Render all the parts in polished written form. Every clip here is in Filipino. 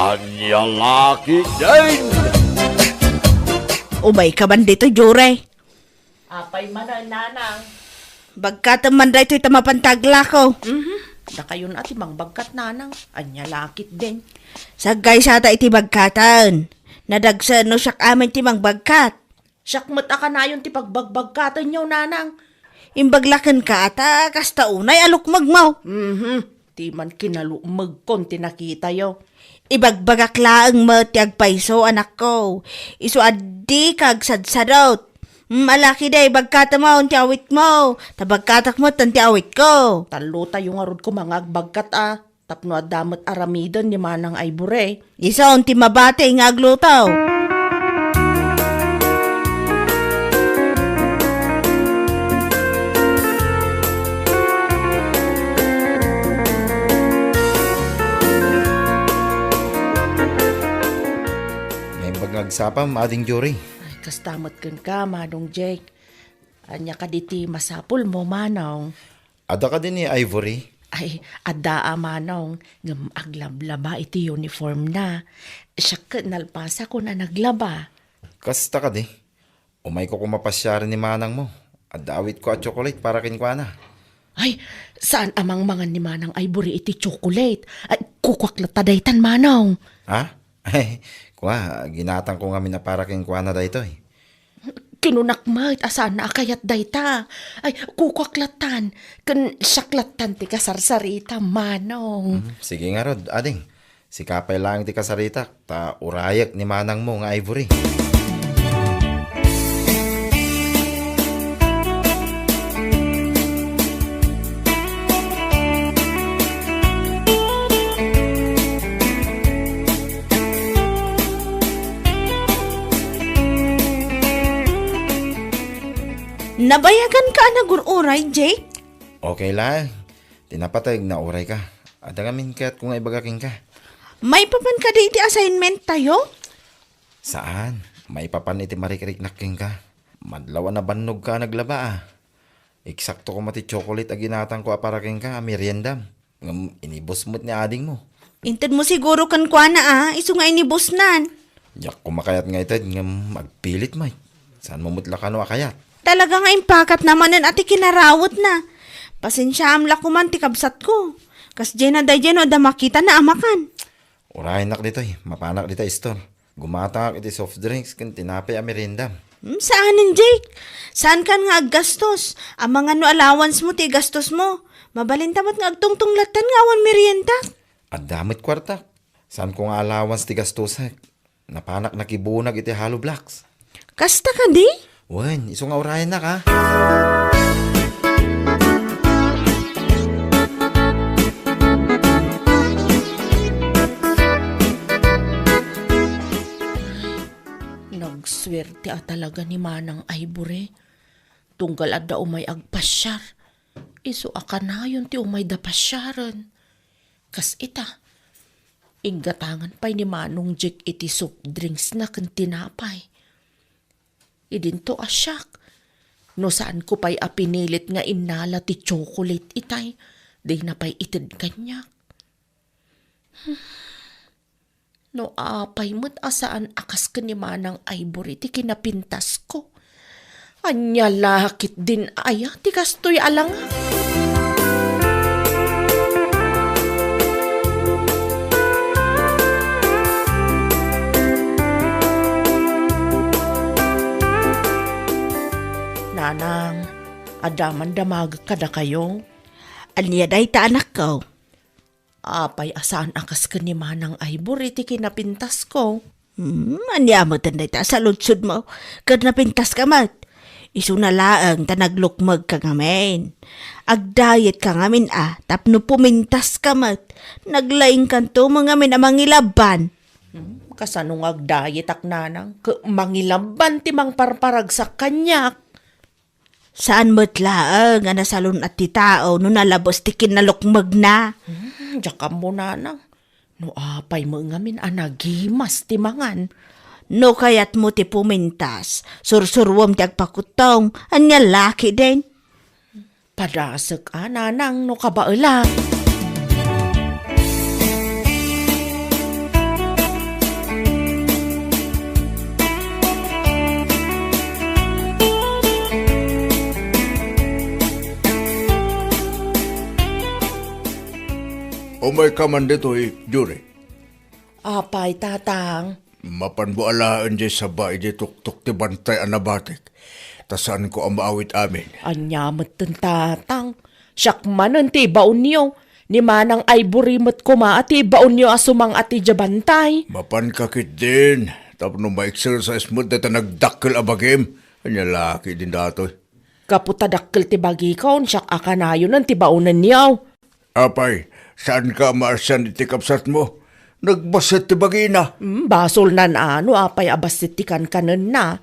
Anyang laki din! Umay ka man dito, Jure. Apay man ang nanang. Bagkat man dito ito mapantagla ko. Da kayo na ati mang bagkat nanang. Anya lakit din. Sagay sa iti bagkatan. Nadagsa no siyak amin ti mang bagkat. Siyak mata na yun ti pagbagbagkatan nyo nanang. Imbaglakan ka ata, kasta unay alukmag mo. Ti man kinalumag kon tinakita yo. Ibagbagak laang mo ti agpaiso, anak ko. Isu addi kag sadsadot. Malaki day, bagkata mo, ti awit mo. Tabagkatak mo, ti awit ko. Talo tayo nga rod ko mga agbagkat Tapno adamot aramidan ni manang ay bure. Isa ti mabate nga aglutaw. May bagsapam, ading Jory. Ay, kastamot ka, manong Jake. Anya ka diti masapul mo, manong. Ada ka din ni Ivory. Ay, adda manong. Ngam aglablaba iti uniform na. Siya ka nalpasa ko na naglaba. Kasta ka di. Umay ko kumapasyaran ni manang mo. Adawit ko at chocolate para kinkwana. Ay, saan amang mga ni manang Ivory iti chocolate? Ay, kukwaklatadaytan manong. Ha? Ay, ginatang ko nga mina para kinkwana da ito eh. Kinunakmat, asan na akayat dayta. Ay, kukwaklatan. Kan syaklatan ti kasarsarita, manong. Sige nga rod, ading. Sikapay lang ti kasarita, ta urayak ni manang mo nga Ivory. Nabayagan ka na gururay, Jake? Okay lang. Tinapatay na uray ka. Ada ngamin ka't kung ibagaking ka. May papan ka di iti assignment tayo? Saan? May papan iti marikirik naking ka. Madlawan na bannog ka naglaba Eksakto ko mati chocolate aginatang ko aparaking ka, meriendam. Inibos mo't ni ading mo. Intad mo siguro kan kwa na iso nga inibos nan. Yak kumakayat nga itad nga magpilit may. Saan mo mutla ka no akayat? Talaga nga impakat naman nun ati kinarawot na. Pasensya amla ko man ti kabsat ko. Kas dyan na dayan o da makita na amakan. Urahin nak dito mapanak dito store. Gumatak iti soft drinks kan tinapay a meriendam. Saanin, Jake? Saan kan nga aggastos? Ang mga no allowance mo ti gastos mo. Mabalintamat nga agtungtunglatan nga awan merienda. At damit kwarta. Saan ko nga allowance ti gastosak? Napanak nakibunag iti hollow blocks. Kasta ka di? Wen, iso nga urahin na ka. Nagswerte talaga ni manang Ivory. Tunggal adda umay agpasyar. Isu akanayon ti umay da pasyaran. Kas ita. Inggatangan pa'y ni manong Jake iti soft drinks na kan tinapay. Idinto asyak. No saan ko pa'y apinilit nga inala ti chocolate itay. Di na pa'y itid kanyak. No apay mo't asaan akas ka ni manang Ivory ti kinapintas ko. Anya lakit din aya ti kastoy alang. Nanang, adaman damag kada kayo. Anya day ta anak ko. Apay asaan akas ka ni manang Ivory ti kinapintas ko. Anya mo tanday ta sa lutsud mo. Kad napintas ka mat. Isu na laang ta naglukmag ka ngamin. Agdayet ka ngamin tapno pumintas ka mat. Naglaing kanto mga min amang ilaban. Kasanong agdayet ak nanang. Mangilaban ti mang parparag sa kanyak. Saan mo't laang nga nasalon at ti tao no nalabos ti kinalukmag na. Diyan mo nanang. No apay mo ngamin anagimas ti mangan. No kayat mo ti pumintas, sursurwam ti agpakutong, anya laki din. Padasag nanang no kabaela. Umay ka man dito Jure. Apay, tatang. Mapanbualaan di sa bae di tuktok ti bantay anabatik. Tasan ko ang maawit amin. Anyamat ten tatang. Siyak manan ti baon niyo. Ni manang Ivory mat kuma ati baon niyo asumang ati jabantay. Mapan kakit din. Tapno ma-exercise mo dito nagdakkel abagim. Anya laki din datoy. Kaputadakkel ti bagi kaon siyak akanayon ng ti baonan niyo. Apay, saan ka maarsan iti kapsat mo? Nagbasit ti bagina. Basol nan ano apay abasitikan kanan na.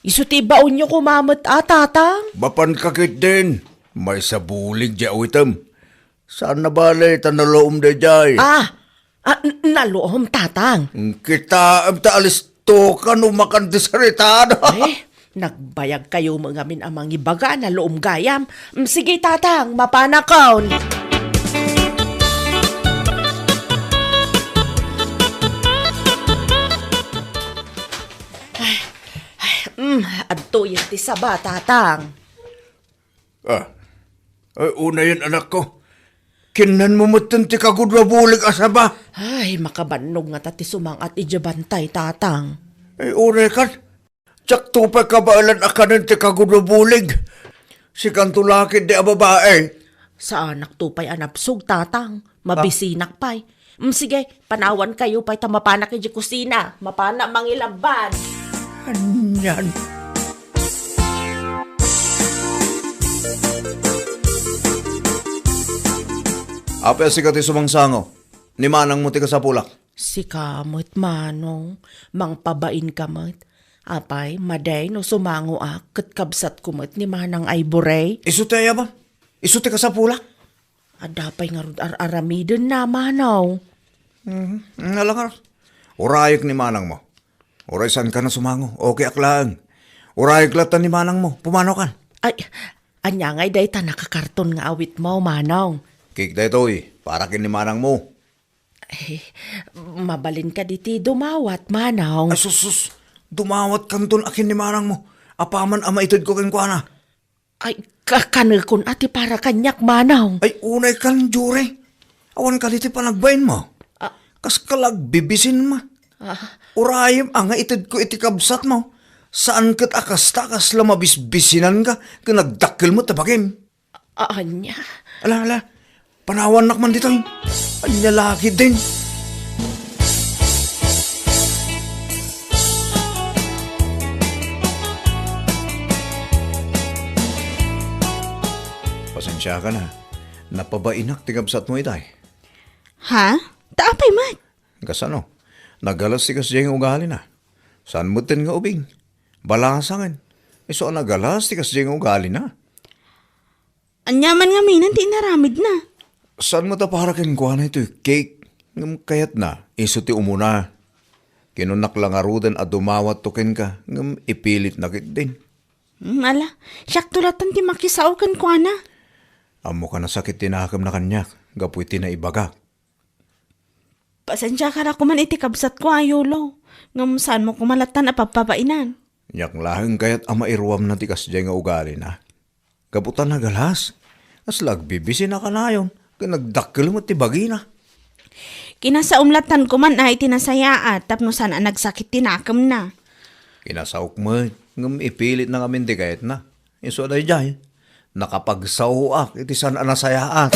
Isu ti baon niyo kumamot tatang. Mapan kakit din. May sabulig di awitam. Saan na balay tanaloom de jay? Naloom tatang. Kita am taalis to ka numakan di saritada. Nagbayag kayo mga min amang ibaga na loom gayam. Sige tatang, mapanakaon. Adto yung ti saba, tatang. Ay, una yun anak ko. Kinan mo mutan ti kagudwa bulig asaba. Ay, makabanog nga tati sumang at ijabantay, tatang. Ay, una kan. Tsak tupay kabaalan akanan ti kagudwa bulig. Si kantulakid di ababae. Sa anak tupay anapsug, tatang. Mabisinak pay. Sige, panawan kayo pay tamapanak di kusina. Mapana mangilaban. Anyan. Apay si kati sumangsango. Ni manang mo ti ka sa pulak. Si kamot manong, mangpabain kamot. Apay, maday no sumango ket kabsat kumot ni manang Ivory. Isu ti ba? Isu ti ka sa pulak? Adapay nga rod aramiden na manaw. Nalangar. Urayik ni manang mo. Uray saan ka na sumango? Okay aklaan. Urayik latan ni manang mo. Pumano kan? Ay, anya ngay day ta nakakarton nga awit mo, manaw. Kik da ito para kin ni manang mo. Eh, mabalin ka diti dumawat, manaw. Ay sus, dumawat kanton akin ni manang mo. Apaman ama itod ko ken kuana. Ay, kakanil kun ati para kanyak, manaw. Ay unay kan jure. Awan ka diti panagbayin mo. Kas kalag bibisin ma. Urayim ang itod ko iti kabsat mo. Saan kat akas-takas lamabisbisinan ka kung nagdakil mo tabagim? Anya? Ala, panawan nakman dito. Anya laki din. Pasensya ka na. Napabainak ti kabsat mo itay. Ha? Taapay man. Kasano? Nagalas ti kas diyang ugali na. Saan mo tin nga ubing? Balasangan. So nagalas ti kas diyang ugali na. Anyaman nga minan, di naramid na. Saan mo ta para ken kuha na ito cake? Ngam kayat na, iso ti umuna. Kinunak lang arudan at dumawat tukin ka, ngam ipilit na kit din. Ala, siyak tulatan ti makisaw kan kwa na. Amo ka na sakit tinakam na kanyak, gapuy tinaibaga. Pasensya ka na kuman iti kabsat ko ayolo. Ngam saan mo kumalatan a papapainan. Yak laheng kayat ama iruwam na ti kas diyang nga ugali na. Gabutan na galas. As lagbibisi na ka na yun. Nagdakil mo ti bagi na. Kinasaumlatan ko man ay tinasayaat tapno sana nagsakit tinakam na. Kinasaok mo, ngam ipilit na kami di kayat na. Iso day jay. Nakapagsahuak, iti saan anasayaat.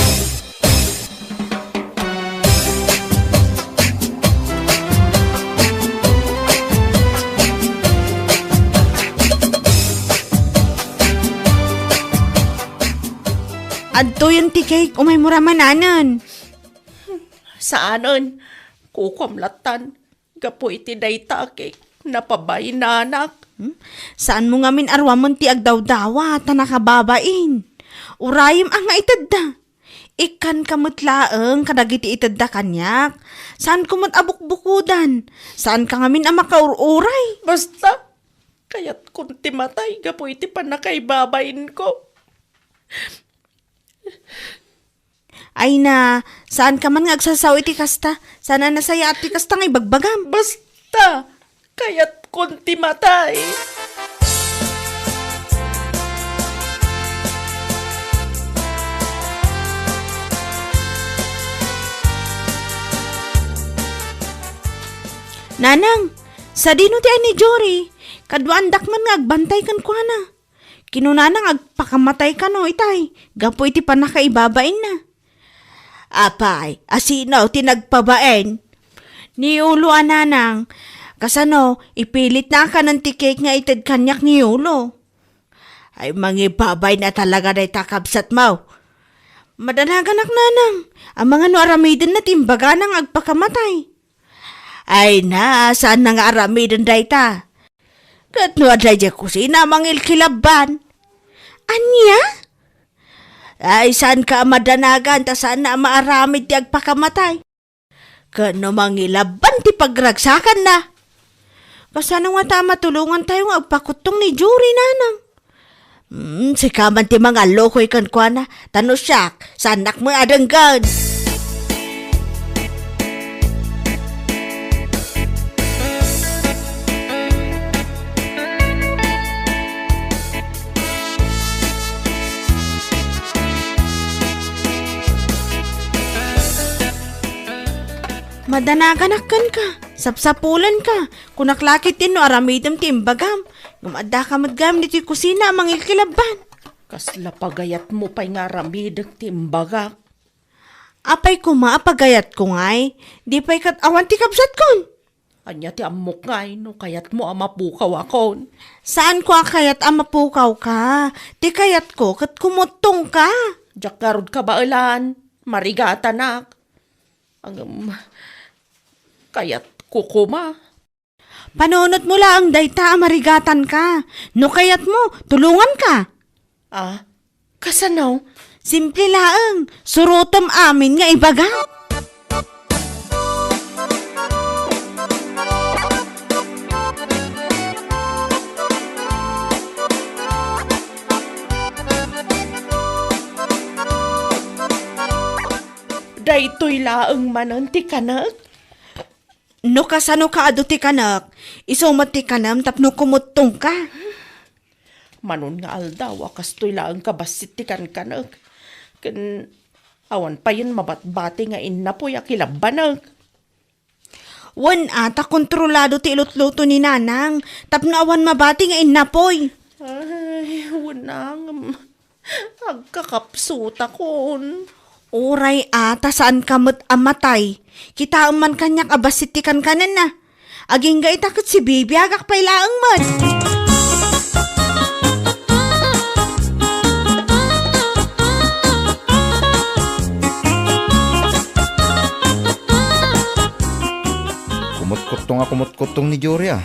Adto yung tikay umay muramananan. Saanon? Kukumlatan. Gapo iti dayta kay napabay na anak. Saan mo ngamin arwamon ti agdawdawa ta nakababain? Urayim ang nga itadda. Ikan kamutlaeng kadagiti itadda kanyak. Saan kumot abukbukudan? Saan ka ngamin ang makaururay? Basta, kaya't kung timatay, gapo iti panakaibabain ko. Ay na, saan ka man nga agsasaw iti kasta? Sana nasaya at ti kasta nga ibagbagam. Basta, kaya't kung timatay. Nanang, sa dino ti ay ni Jory, kadwandak man nga agbantay kan kwa na. Kinunanang agpakamatay ka no itay, gapo iti pa nakaibabain na. Apay, asinaw tinagpabain. Ni ulo ananang, kasano, ipilit na ka ng tikik nga itad kanyak ni ulo. Ay mangibabay na talaga na itakabsat mo. Madanaganak nanang, ang mga no aramidin na timbaga nang agpakamatay. Ay na, saan na nga aramidin da ita? Kat no aday di kusina mangil kilaban. Anya? Ay saan ka madanagan ta saan na maaramid di agpakamatay? Kano mangilaban ti pagragsakan na. Kasano nga ta matulungan tayo nga agpakutong ni Jory nanang. Si kaman ti mga lokoy kan kwa na. Tano siyak, sanak mo adanggan. Madanaganakan ka, sapsapulan ka, kunaklakit din no aramidam timbagam, gumadda ka madgam niti kusina mangil kilaban. Kasla pagayat mo pa'y nga ramidag timbagak. Apay ko maapagayat ko ngay, di pa'y katawa ti kabsat kon. Anya ti amok ngay no kayat mo amapukaw akon. Saan ko akayat amapukaw ka? Ti kayat ko kat kumutong ka. Diyak garod ka ba ulan? Marigata nak. Kayat kukuma. Panunot mo lang dayta marigatan ka. No kayat mo, tulungan ka. Ah, kasanaw? Simple laeng, surutom amin nga ibaga. Daytoy laeng mananti kanak. No kasano ka ado ti kanak, isumat ti kanam tapno kumutong ka. Manon nga aldaw, akastoy laeng kabasit ti kanak. Kan awan pa yun mabatbati nga inapoy akilabanag. Wan ata kontrolado ti ilutluto ni nanang, tapno awan mabati nga inapoy. Ay, wanang agkakapsuta kon. Uray ata saan kamot amatay, kita man kanyak abasitikan kanan na. Aging ga itakot si Bibi agak pay laang man. Kumot-kutong ni Jory ah.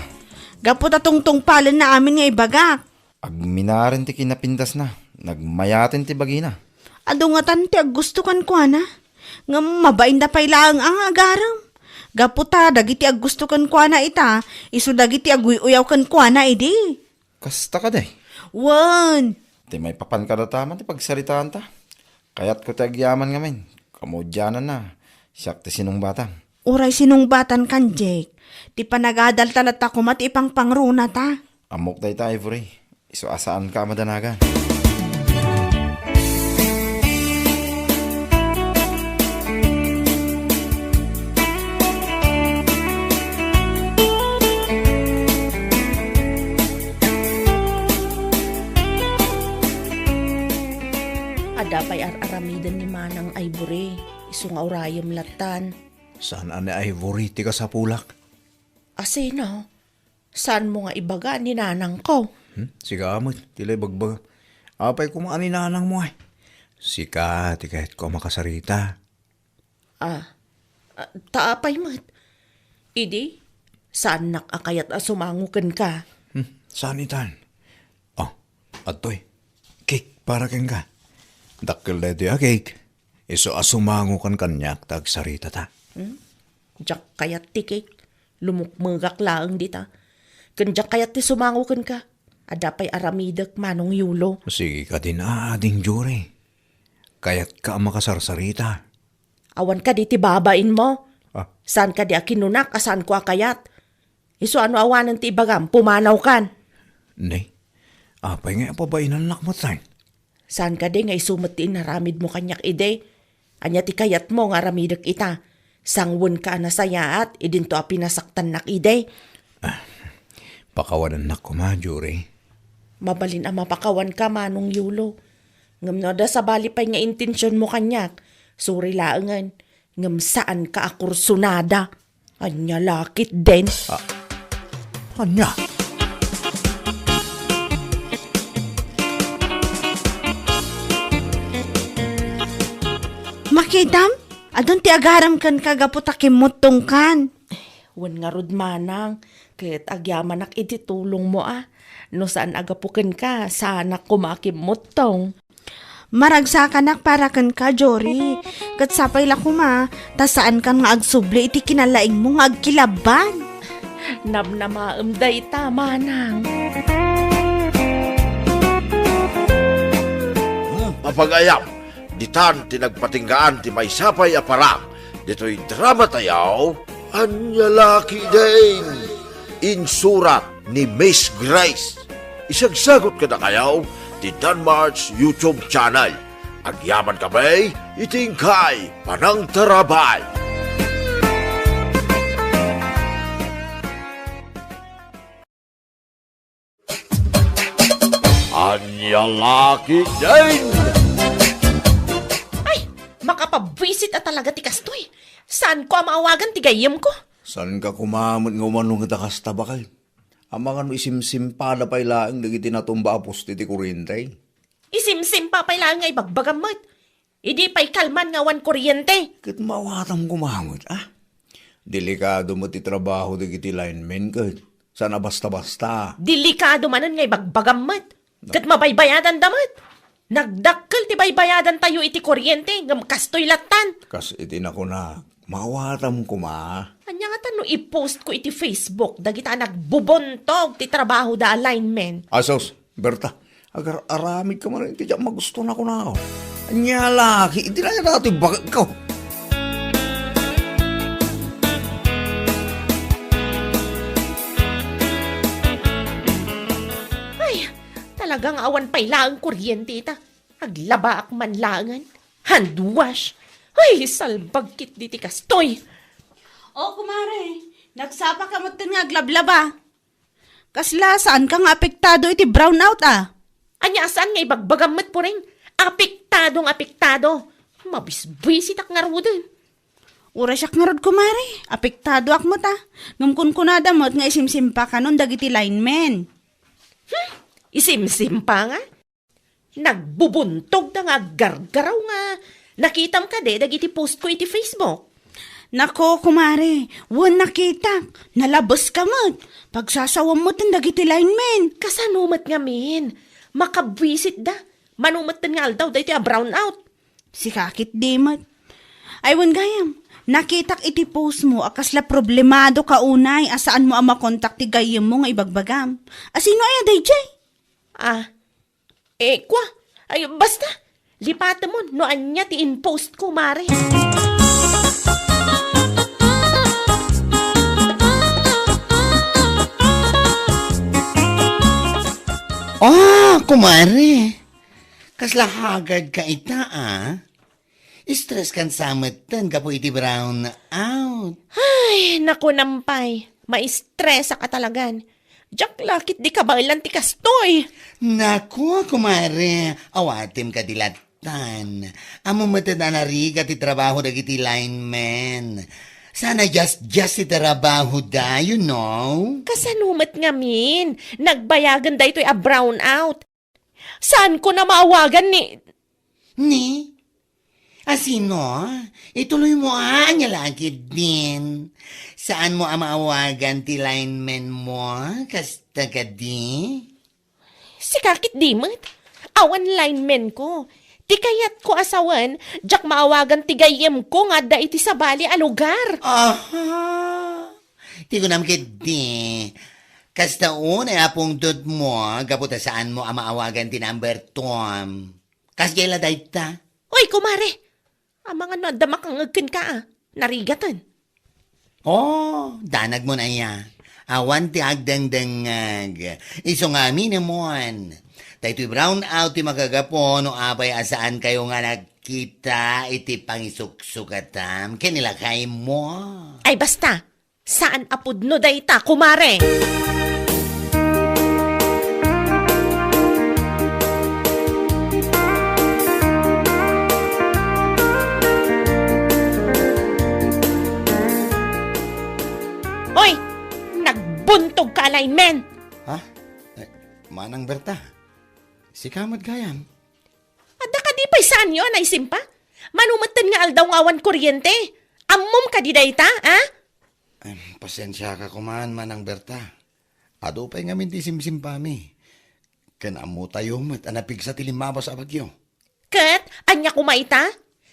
Gapot atong palan na amin nga ibagak. Agminarin ti kinapintas na. Nagmayatin ti bagina. Ado nga tanti ag gusto kan kwa na. Nga mabain da pay laang ang agaram. Gaputa dagiti ag gusto kan kwa na ita, iso dagiti ag uyaw kan kwa na idi. Kasta ka day. Wan. Ti may papan ka na taman ti pagsaritaan ta. Kayat ko ti agyaman nga men. Kamudyanan na. Siyak ti sinong batang. Uray sinungbatan kan Jake. Ti panagadal talat ako mati ipang pangruna ta. Amok day ta Ivory. Iso asaan ka madanagan. Adapay aramidan ni Manang Ivory. Iso nga urayam latan. Saan ane Ivory ti ka sa pulak? Asino? Saan mo nga ibaga ni nanang ko? Siga amot, tilay bagbag. Apay ko mga aninanang mo ay. Sika, ti kahit ko makasarita. Taapay mat. Idi, saan nakakayat asumangukan ka? Saan itan? Oh, atoy. Cake para keng ka. Dakil na ito cake. Iso asumango kan kanyak tag sarita ta. Diyak kayat ti cake. Lumukmagak laang dita. Kandiyak kayat ti sumangukan ka. Adapay aramidak manong yulo. Sige ka din ading Jory. Kayat ka makasarsarita. Awan ka di ti babain mo. Ah. Saan ka di akinunak, asan ko akayat. Iso ano awanan ti ibagam, pumanaw kan. Nay, apay nga pabainan nakmatan. Saan ka di nga isumat ti inaramid mo kanyak ide. Anya ti kayat mo nga ramidak ita. Sangwon ka na sayaat, idinto a pinasaktan nak ide. Pakawanan na ko ma, Jure. Mabalin ang mapakawan ka manong yulo. Ngam no da sa bali pa'y nga intensyon mo kanyak. Suri laangan. Ngam saan ka akursunada. Anya lakit din. Anya? Makidam, adon ti agaram kan kagaputakim mutong kan. Wan nga rod manang. Kahit agyaman ak iti tulong mo No saan agapukin ka, sana kumakimot tong. Maragsa ka nak para kan ka, Jory. Kat sapay la kuma, ta saan kan nga agsubli iti kinalaing mo nga agkilaban. Namnamaamday ta, manang. Mapagayam, ditan tinagpatinggaan ti may sapay aparam. Dito'y drama tayaw, anyalaki din. Insurat ni Miss Grace. Isagsagot ka na kayaw ti Danmar's YouTube channel. Agyaman kami, itingkay, panang tarabay. Anyalaki din. Ay, makapabwisit at talaga ti kastoy. Saan ko ang maawagan ti gayem ko? Saan ka kumamot nga umanong itakas tabakay? Amangan mo isimsim pala pa'y laang dagiti natumba apos ti kuryente. Isimsim pa pala nga ibagbagamot. Idi pa'y kalman nga wan kuryente. Kat mawatam kumamot, Delikado mo ti trabaho dagiti linemen kat. Sana basta-basta. Delikado manan nga ibagbagamot. Kat mabaybayadan damat. Nagdakkel ti baybayadan tayo iti kuryente ngam kastoy latan. Kas itin ako na, mawatam kuma. Anya nga tano i-post ko iti Facebook dagita nagbubontog ti trabaho da alignment. Asos, Berta, agar aramid ka man, hindi magusto na ko na ako. Anya laki, hindi na natin bakit ko. Ay, talagang awan pa'y laang kuryente ita. Aglaba ak man langan. Handwash. Ay, salbagkit diti kastoy. O, kumare, nagsapa ka mo nga aglablaba. Kasla, saan ka nga apektado iti brownout Anya saan nga ibagbagamot po rin? Apektado. Mabisbisit ak nga rodin. Ura siya nga rod, kumare. Apektado ak mo ta. Ngumkun kunada mo't nga isimsim pa ka nun dagiti linemen. Isimsim pa nga. Nagbubuntog na nga gargaraw nga. Nakitam ka de, dagiti post ko iti Facebook. Nako, kumare, wan nakita. Nalabos ka mo't. Pagsasawam mo't ang dagiti linemen. Kasanumat nga min. Makabwisit da. Manumat nga aldaw da iti a brownout. Si kakit di mo't. Ay, wan gayam. Nakitak iti post mo, akasla problemado ka unay, asaan mo ang makontak ti gayam mo nga ibagbagam. Asino ay aday jay? Kwa. Ay, basta. Lipata mo, noan niya ti in-post ko, mare. Kumare. Kasla hagad ka ita, Stress kan samatan ka po iti brown out. Ay, naku nampay. Ma-stress ka talagan. Jack lakit di ka ba ilan ti kastoy? Naku, kumare. Awatim ka dilatan. Amo matada na riga ti trabaho dagiti lineman. Sana just ti trabaho da, you know? Kasanumat nga min. Nagbayagan da ito'y a brown out. Saan ko na maawagan ni... Ni? Asino? Ituloy mo anya lagi din. Saan mo ang maawagan ti lineman mo? Kasta ka di? Si kakit di mat. Awan lineman ko. Ti kayat ko asawan, jak maawagan ti gayem ko nga da iti sabali a lugar. Aha! Ti ko namkit di. Kasta una apong dod mo, gaputa saan mo ang maawagan ti number Tom. Kasgela day ta? Uy, kumare! Ang mga nadamak ang agkin ka narigatan. Oh, danag mo na iya. Awan ti agdang-dangag. Iso nga minamon. Dahito'y brown out ti magagapo no apay asaan kayo nga Kita iti pangisuksukatam, kinilakay mo. Ay basta, saan apod no dayta, kumare? Oy, nagbuntog ka alignment. Ha? Manang Berta, si Kamad Gayam. Adda ka di pa'y saan yun, ay simpa? Manumatan nga aldaw ngawan kuryente. Ammom ka di dayta, ha? Pasensya ka kumaan, Manang Berta. Ado pa'y ngamin ti simsimpami. Kanamo tayo mat anapig sa tilimaba sa bagyo. Kat, anya kumaita?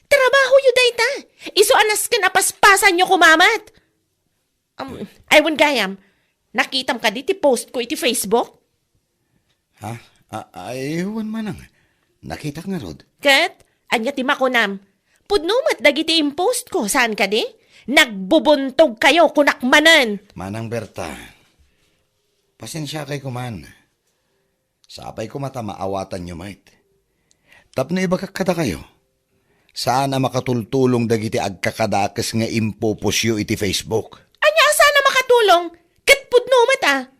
Trabaho yu dayta. Iso anas ka napaspasan nyo kumamat. Aywan gayam, nakitam ka di ti post ko iti Facebook? Ha? Aywan Manang. Nakita nga rod. Kat, anya ti makunam. Pudnumat dagiti impost ko, saan ka di? Nagbubuntog kayo kunakmanan. Manang Berta, pasensya kay kuman. Sapay ko mata maawatan nyo, mate. Tapno iba kakada kayo. Sana makatultulong dagiti agkakadakas nga impopusyo iti Facebook. Anya sana makatulong? Kat pudnumat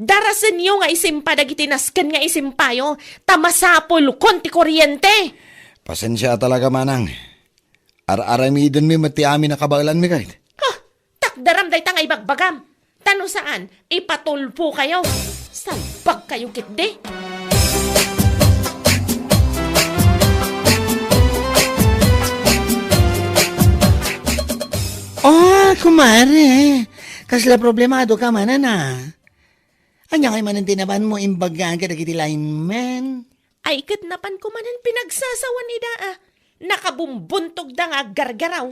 Darasan niyo nga isimpa dagiti nasken nga isimpayo. Tamasapol konti kuryente. Pasensya talaga, Manang. Ar-aramidon mi mati amin nakabailan mi kahit. Takdaram day nga ibagbagam. Tano saan? Ipatulpo kayo. Salbag kayo kitdi. Oh, kumare. Kasla problemado ka manan Anya kay manan tinaban mo imbagaan ka dagiti lineman. Ay kitnapan ko manan pinagsasawan ni daa. Nakabumbuntog da nga gargaraw.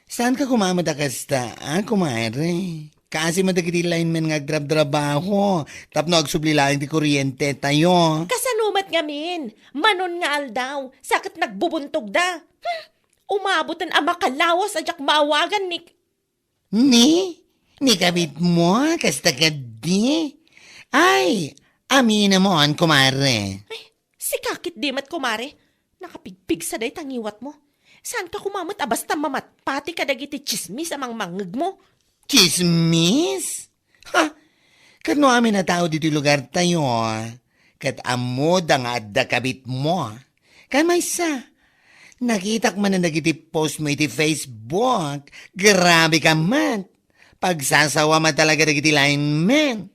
Saan ka kumamada kasta, kumare? Kasi madagiti lineman nga agdrab-drabaho. Tapno agsublilaing ti kuryente tayo. Kasanumat nga min. Manon nga aldaw. Sakit nagbubuntog da. Umabutan ang makalawas ajak maawagan ni... Ni kabit mo, kasta ka di. Ay, amina mo kumare. Ay, si kakit di mat kumare. Nakapigpig sa day tangiwat mo. Saan ka kumamat basta mamat? Pati ka dagiti chismis amang mangeg mo. Chismis? Ha? Kano amin na tao dito lugar tayo, kat amo da nga adda kabit mo. Kamay sa, nakitak man na nagiti post mo iti Facebook. Grabe ka man. Pagsasawa man talaga nagiti lineman.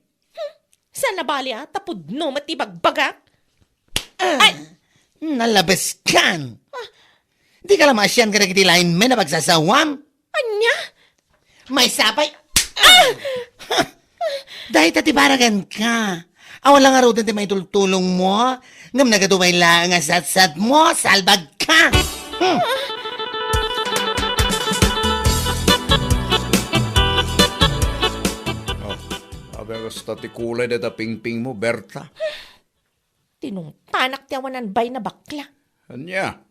Saan nabali tapudno matibagbagak? Ay! Nalabas kan. Di ka lamasyan ka nagiti lineman na pagsasawam. Anya? May sapay. Dahil tatibaragan ka. Awala nga rin may tultulong mo. Ngam nagadumay lang nga sat-sat mo. Salbag ka. Abe kasta ti kulay da pingping mo, Berta. Tinungpanak ti awanan bay na bakla. Anya?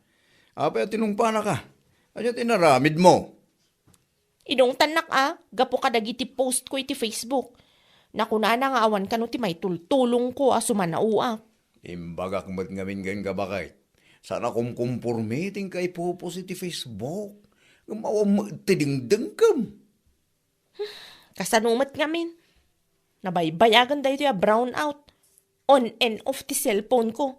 Abe tinungpana ka. Anya tinaramid mo? Inungtanak gapo ka dagiti post ko iti Facebook. Nakunana nga awan ka no ti may tultulong ko sumanauak. Imbagak mat ngamin gan ka bakay. Sana kumkumpurmiting kay pupos iti Facebook. Gumawam tidingdeng kam. Kasanumat ngamin. Nabaybayagan dahi ito brown out. On and off ti cellphone ko.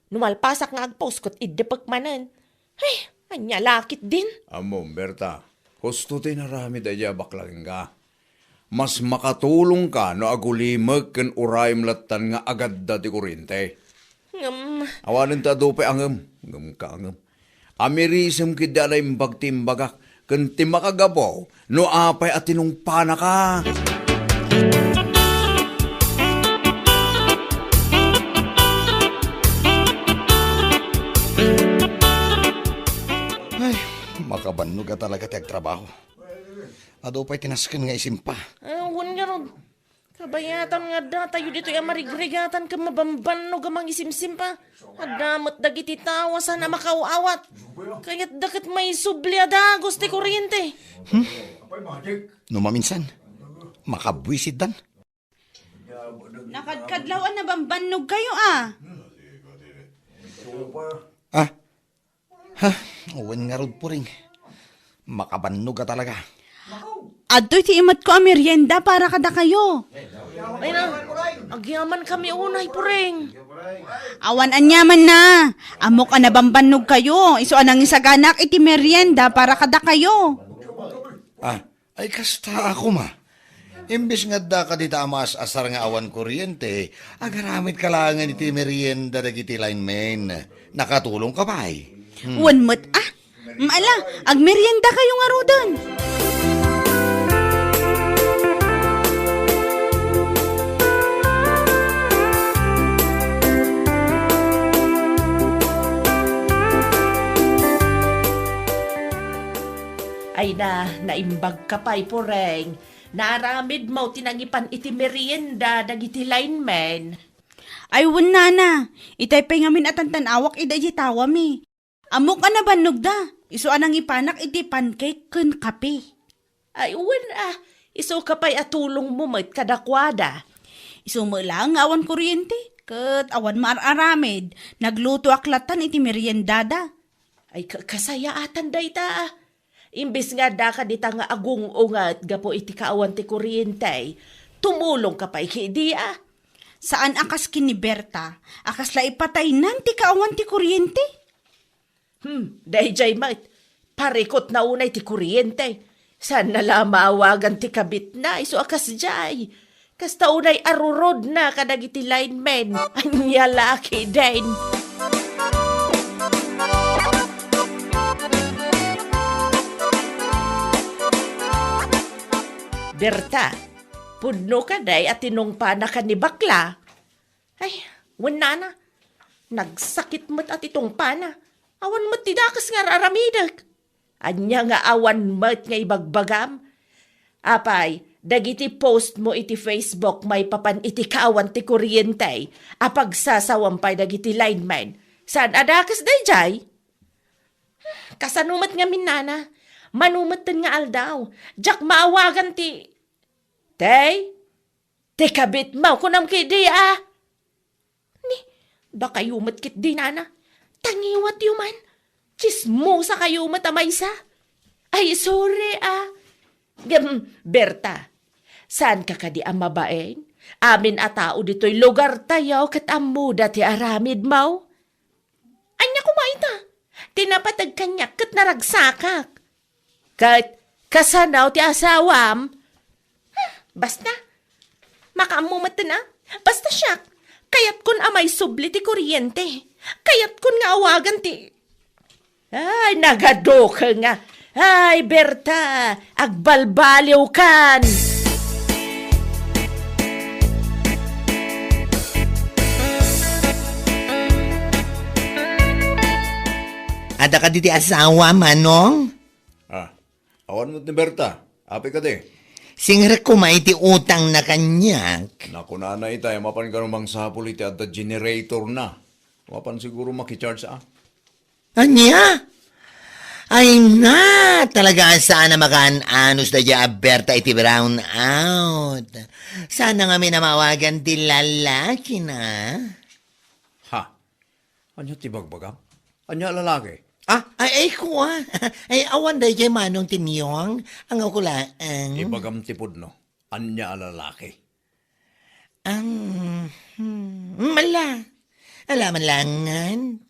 Numalpasak nga agpost ko't idepag manan. Ay, anya lakit din. Amo, Berta. Husto tinarami daya baklaking ka. Mas makatulong ka no agulimag ken urayim latan nga agad da ti kurinte. Awanin ta dope angem. Ngem ka angem. Amirisem kida na imbag timbagak ken timakagabaw no apay at tinungpana ka. Ay, makabannog ka talaga tiyag trabaho. Ado pa'y tinaskin nga isimpa. Awan nga ron. Kabayatan nga da, tayo dito yung marigrigatan ka mabamban no gamang isimsim pa. Adamot dagiti tawa sana makauawat. Kaya't dakat may subli da, gusti kuryente. No maminsan, makabwisit dan. Nakadkadlawan na bambannog kayo Ah, Uwan nga rod po rin. Makabannog ka talaga. Adoy ti imat ko ang merienda para kada kayo. Ay na, agyaman kami unay puring. Awan anyaman na. Amok anabambanog kayo. Iso anang isaganak iti merienda para kada kayo. Ay kasta ako ma. Imbis nga da ka dita amas asar nga awan kuryente, agaramit ka lang iti merienda dagiti lineman. Nakatulong ka ba ay? Wan mo't Maala, ag merienda kayo nga rodan. Ay na, naimbag ka pa'y poreng. Naramid mo tinangipan iti merienda dagiti lineman. Ay wan nana, itay pa'y ngamin at tanawak ida jitawa mi. Amok anabannog da. Iso anang ipanak iti pancake kun kape. Ay uwan iso ka pa'y atulong mo mo't kadakwada. Iso mo lang awan kuryente. Kat awan maararamid. Nagluto aklatan iti meriendada. Ay kasaya atan day ta. Imbis nga da ka dita nga agung-ungat gapo iti kaawan ti kuryente, tumulong ka pa'y kidi Saan akas kiniberta? Akas la ipatay nan ti kaawan ti kuryente? Dahil mait, parikot na unay ti kuryente. Saan nala maawagan ti kabit na, iso akas jay. Kasta unay arurod na kadagiti linemen, anya laki din. Berta, pudno ka day at tinungpa na ka ni bakla. Ay, wala na. Nagsakit mo't at itong pana. Awan mo't tidakas nga raramidag. Anya nga awan mo't nga ibagbagam. Apay, dagiti post mo iti Facebook may papan iti kaawan ti kuryente. Apag sasawampay dagiti lineman. Saan adakas day jay? Kasanumat nga minana. Manumatan nga aldaw. Jak maawagan ti... Tay? Te kabit mo kunam kidi Ni, da kayo matkit di nana. Tangiwat yuman. Chismosa kayo matamaysa. Ay, sorry Berta, saan ka kadi ang mabaeng? Amin a tao dito'y lugar tayo kat amuda ti aramid mo. Anya kumaita. Tinapatag kanyak kat naragsakak. Kat kasanaw ti asawam. Basta, makaamumatan Basta siya, kayat kun amay subli ti kuryente. Kayat kun nga awagan ti... Ay, nagadoka nga. Ay, Berta, agbalbaliw kan. Ada ka diti asawa, manong? Awan mo ni Berta. Api ka di. Singre ko maiti utang na kanyak. Naku na itay, mapan ka rumang sapul iti at the generator na. Mapan siguro makicharge Anya? Ay na, talaga sana makaan-anos na dya Berta iti brown out. Sana nga may namawagan ti lalaki na. Ha? Anya tibagbagam? Anya lalaki? Ay ko Ay awan da dya manong tinyong. Ang akulaan. Ibagam tipod no. Anya lalaki. Mala. Alaman langan.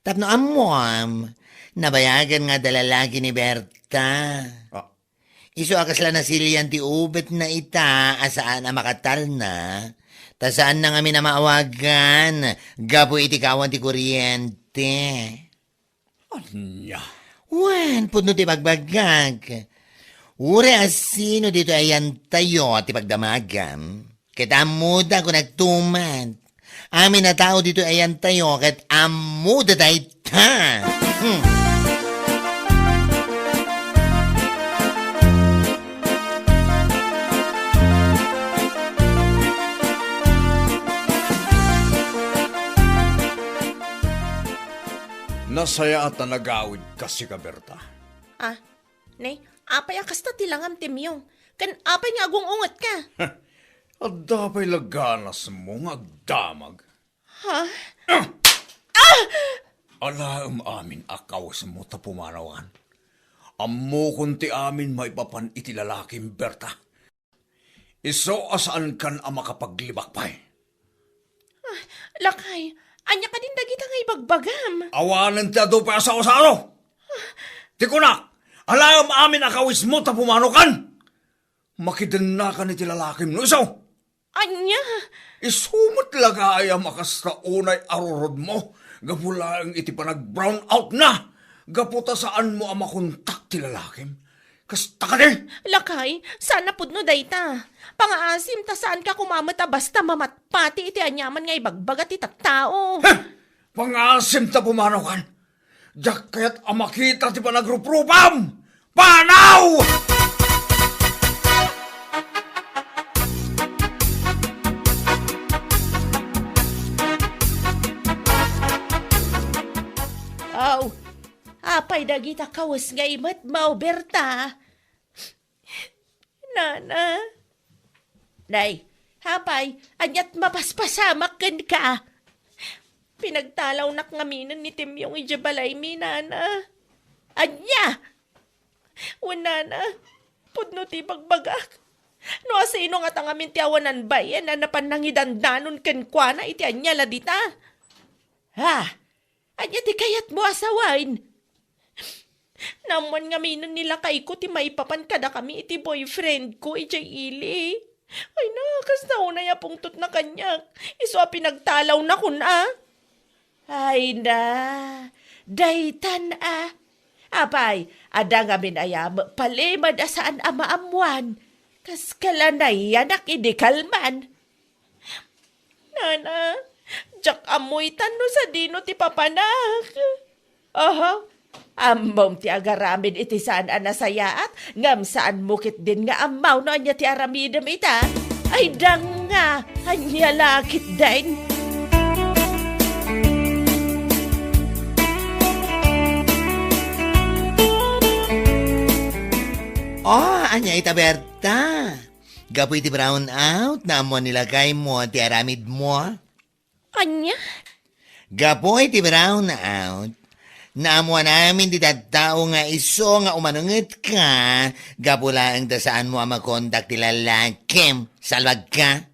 Tapno amuam. Nabayagan nga dalalagi ni Berta. Iso akas lang na siliyan ti ubet na ita asaan na makatal na. Ta saan na nga minamaawagan. Gapo iti kawan ti kuryente. Anya? Wan, puno ti bagbagag. Ure asino dito ayan tayo ti pagdamagam. Ket amuda ko nagtumad. Amin na tao dito ayan tayo ket amuda tayo ta. Nasaya at nagawid kasi ka, Berta. Nay, apay akas ta tilangam timyong. Kan apay nga agong ungat ka. At dapay laganas mo nga agdamag. Alaam amin akawas mo ta pumanawan. Ammo kunti amin maipapan iti lalaking Berta. Iso asaan kan ang makapaglibak pa'y. Lakay, anya ka din dagita nga ibagbagam. Awanan ti ado pa sa osaro. Tikunak, alaam amin akawis mo ta pumanokan. Makidan na ka ni ti lalaking no isaw. Anya? Isumot laga ay makasta unay arurod mo. Gapula ang iti panag-brown out na. Gaputa saan mo ang makontak ti lalakim. Kasta ka din. Lakay, sana pudno dayta. Pangaasim ta saan ka kumamata basta mamatpati iti anyaman nga ibagbagat iti tattao. Pangasim ta pumanokan. Diyak kaya't amakita ti panagrupropam. Panaw! Aw, apay dagita kawas nga imat mau Berta. Nana. Nay, hapay, anyat mapaspasamak kan ka. Pinagtalaw nak ngaminan ni Tim yung ijabalay mi, Nana. Anya! Wala na, pudno ti bagbagak. No asino nga tangamin ti awanan bayan na napanangidandanon kan kwa na iti anya ladita. Ha? Anya ti kayat mo asawain. Naman nga minon nila kay ko ti maipapan kada kami iti boyfriend ko iti ili. Ay na, kasta unay apungtot na kanyak. Iso pinagtalaw na kun Ay na, daytan Apay, ada nga minayam, palimad asaan amaamuan. Kas kalanay anak idikalman. Nana, jak amoy tano sa dino ti papanak. Aha, ambom ti agaramid iti saan anasayaat, ngam saan mukit din nga amaw no anya ti aramidam ita. Ay dang nga, anya lakit din. Oh, anya ita Berta. Gapoy ti brown out na mo nilagay mo ti aramid mo. Anya? Gapoy ti brown out. Naamuan namin di tao nga iso nga umanungit ka. Gapula ang dasaan mo ang makontak ti lalakim. Salwag ka.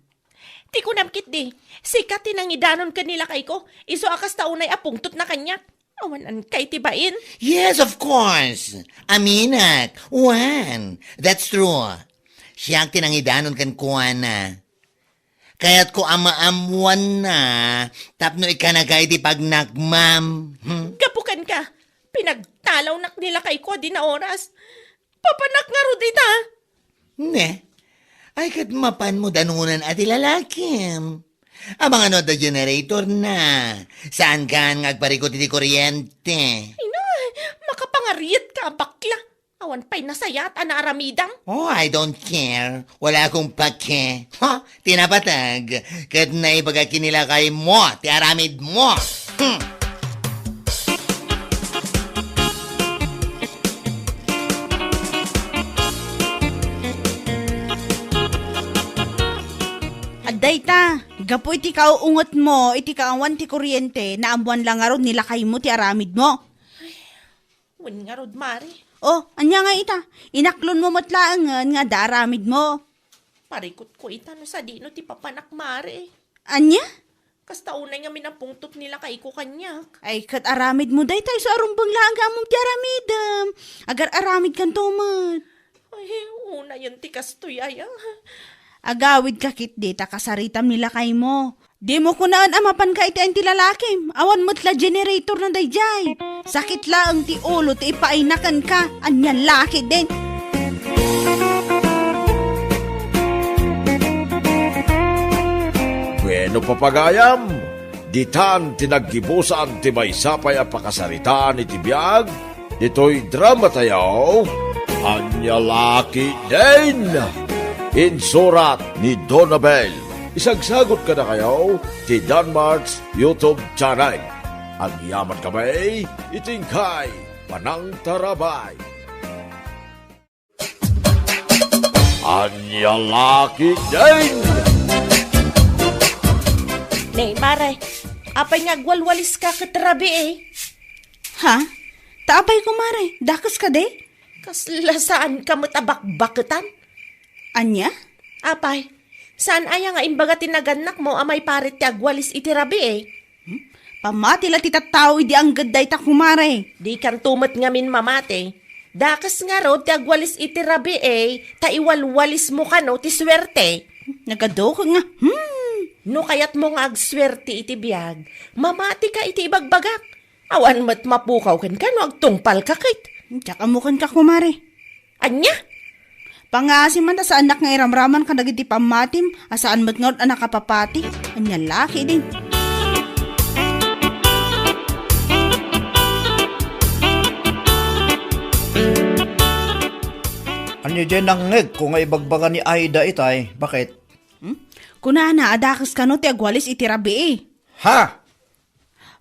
Ti ko namkit di. Sikat tinangidanon kanila kay ko. Iso akas taunay apungtot na kanyak. Awanan kay tibain. Yes, of course. Aminak. Juan. That's true. Siya ang tinangidanon kan kuwana. Kaya't ko amaamuan na, tapno ikanagay di pagnagmam. Gapukan ka. Pinagtalaw nak nila kay ko di na oras. Papanak nga ro dita. Ne, ay kat mapan mo danunan at ilalakim. Amang ano the generator na. Saan ka ngagparikot iti kuryente? Ay na, makapangariat ka bakla. Awan pa'y nasayat na aramidang. Oh, I don't care. Wala akong pake. Ha? Tinapatag. Kat na ipagakinilakay mo, ti aramid mo. Aday ta, gapo iti kauungot mo, iti kaawan ti kuryente, na ambuan lang nga ron nilakay mo ti aramid mo. Wan nga rod, Mari. Oh, anya nga ita, inaklon mo matlaangan nga daramid mo. Parikot ko ita no sa dino ti papanak, Mari. Anya? Kasta unay nga minapungtot nila kay ko kanyak. Ay, kat aramid mo day tayo sa arumbang laang among ti aramidam. Agar aramid kan tumat. Ay, una yun ti kastuyaya. Agawid ka kit di, takasaritam nila kay mo. Di mo kunaan amapan ka iti ang ti lalakim. Awan mo't la generator na dayjay. Sakit laang ti ulo ti ipainakan ka. Anyan laki din. Bueno papagayam, ditan tinaggibusan ti may sapay a pakasaritaan iti biyag, dito'y drama tayaw, Anya Laki din! Insurat ni Donabel. Isagsagot ka na kayo ti Danmarks YouTube channel. Ang yaman kamay, itingkay, panang tarabay. Anya Laki din! Nay, Mare, apay nga gwalwalis ka katrabi Ha? Taapay kumare, dakas ka de? Kasla saan ka matabak-baketan? Anya? Apay, saan aya nga imbaga tinaganak mo amay parit ti agwalis iti rabi eh? Pamati la ti tattao idi ang gaday ta kumare. Di kan tumet ngamin mamate. Dakas nga ro ti agwalis iti rabi eh, ta iwalwalis mo ka no ti swerte. Nagado ka nga. No kayat mo nga agswerte iti biyag, mamati ka iti ibagbagak. Awan mat mapukaw ken ka no agtungpal ka kit. Tsaka mukan ka kumare. Anya? Pangasim man ta sa anak nga iramraman ka dagiti pamatim, asaan mat nga anak kapapati. Anya laki din. Anya dyan nangeg kung nga ibagbaga ni Aida itay. Bakit? Kunana, adakas ka no ti agwalis iti rabi eh. Ha?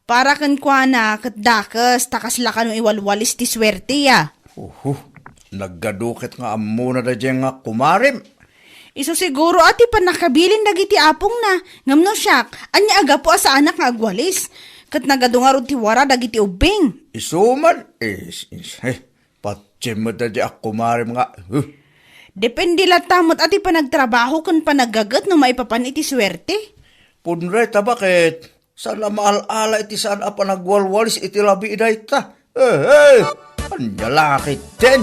Para kan kwa na katdakas, takas la ka no iwalwalis ti swerte ya. Naggadukit nga amuna da dyan nga kumarim. Iso siguro ati pa nakabilin dagiti apong na. Ngam no siyak, anya aga po sa anak nga agwalis. Kat nagadungarod ti wara dagiti ubing. Isuman. Patsim mo da dyan kumarim nga. Depende la tamot ati pa nagtrabaho kun pa nagagat no maipapan iti swerte. Punre ta bakit? Sana maal-ala iti saan apa nagwalwalis iti labi iday ta. Anya lakit din.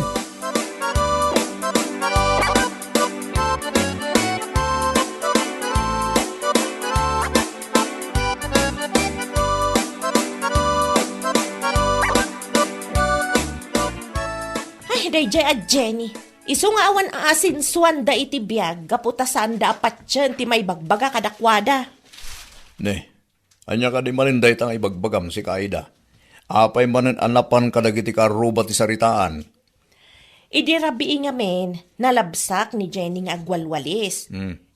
Ay, dayjay at Jenny. Isu nga awan aasin suwan da iti biyag, gaputasan da apat dyan ti may bagbaga kadakwada. Ne, anya ka di marinday tang ibagbagam si Kaida. Apay manen anapan kadagiti karuba ti saritaan. Idi rabi nga men, nalabsak ni Jenny nga agwalwalis.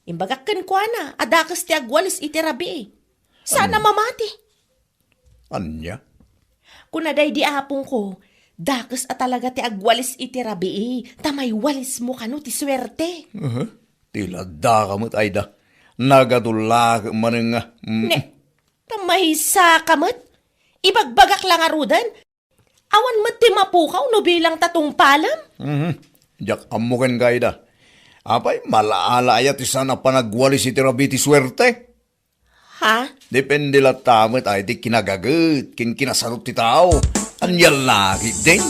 Imbagak ken kwa na, adakas ti agwalis iti rabi. Sana mamati. Anya? Kunaday di apong ko, dakas at talaga ti agwalis iti rabi, tamay walis mo kano ti swerte. Tila da kamot Aida. Nagadulag manen nga. Ne, tamay sa kamot. Ibagbagak lang arudan. Awan mat ti mapukaw no bilang tatong palam. Jak amuken Kaida. Apay malaala ayat ti sana panagwalis iti rabi ti swerte. Ha? Depende la tamot ay ti kinagagat, kinasarot ti tao. Anya lagi din.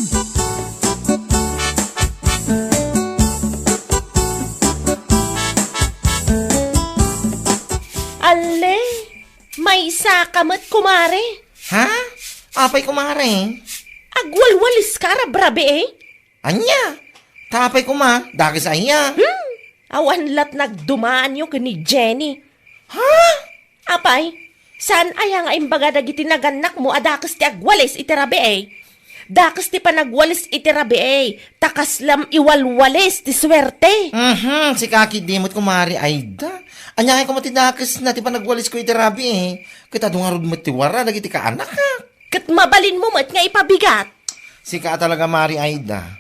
Ale, may isa kamat kumare. Ha? Apay kumare? Agwalwalis ka rabrabe eh. Anya? Tapay kuma, daki sa iya. Awan lat nagdumaan yung ni Jenny. Ha? Apay, saan aya nga imbaga dagiti naganak mo adakas ti agwalis iti rabi eh. Dakas ti panagwalis iti rabi eh. Takas lam iwalwalis ti swerte. Si Kaki Dimot kumari Aida. Anyakay ko matidakas na ti panagwalis ko iti rabi eh. Kita dungarod mo ti wara, dagiti ka anak ha. Kat mabalin mo mat nga ipabigat. Si Ka talaga Mari Aida.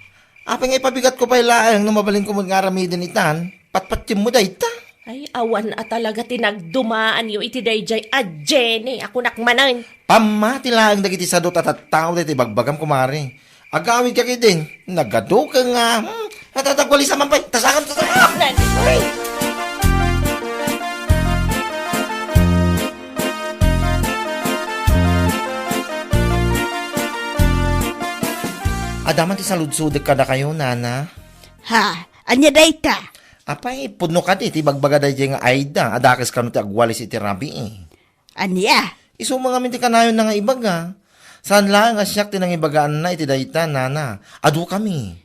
Apay nga ipabigat ko pa ilaang nung mabalin ko mag-aramidin itan. Patpatim mo da ita. Ay, awan at talaga tinagdumaan yung iti dayjay at Jenny. Ako nakmanan. Pamati lang dagiti sa do tatatao diti bagbagam kumari. Agawid ka kay din. Nagado ka nga. Natatagwali sa mampay. Tasakan. Ay. Adaman ti saludsudek ka na kayo, nana. Ha? Anya dayta? Apay, puno ka ti bagbaga da nga Aida. Adakis ka no ti agwalis iti rabi eh. Anya? Iso mga minti ka nayon na nga ibaga. Saan lang nga siyak tinang ibagaan na iti dayta, nana. Adu kami.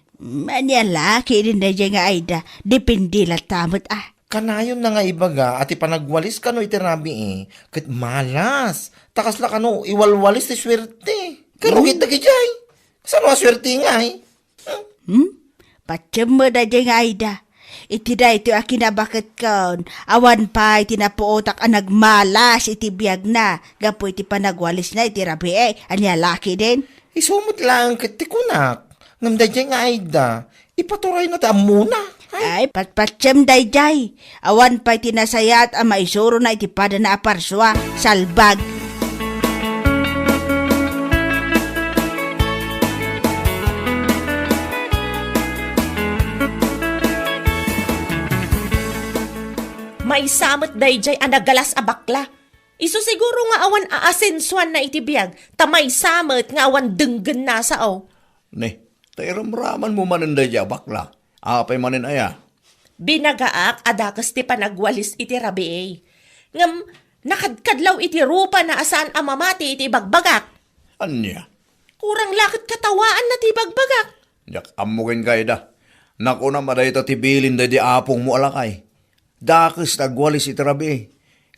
Anya laki din dayjay nga Aida. Depende la tamot ah. Kanayon na nga ibaga at ipanagwalis ka no iti rabi eh. Kat malas. Takas la ka no iwalwalis ti swerte. Karugit na kijay. Saan mga swerte nga eh. Patsam mo dayjay nga Aida. Iti da ito akinabakit kaon. Awan pa iti napuotak ang nagmalas iti biyag na. Gapo iti panagwalis na iti rabi eh. Anya laki din. Isumot lang kiti kunak. Ngamday dyan nga Aida. Ipaturay na ta muna. Ay, patpatsam dayjay. Awan pa iti nasayat ang maisuro na iti pada na aparswa. Salbag. May samot dayjay anagalas a bakla. Isu siguro nga awan aasensuan na itibiyag, tamay samot nga awan denggen na sao. Ne, tairamraman mo manan daya bakla. Apay manin aya. Binagaak adakas ti panagwalis iti rabi ngam nakadkadlaw iti rupa na asaan amamati iti bagbagak. Anya? Kurang lakit katawaan na ti bagbagak. Yak amukin kay da. Naku na maday tibilin da di apong mo alakay. Dakis nagwalis iti rabi.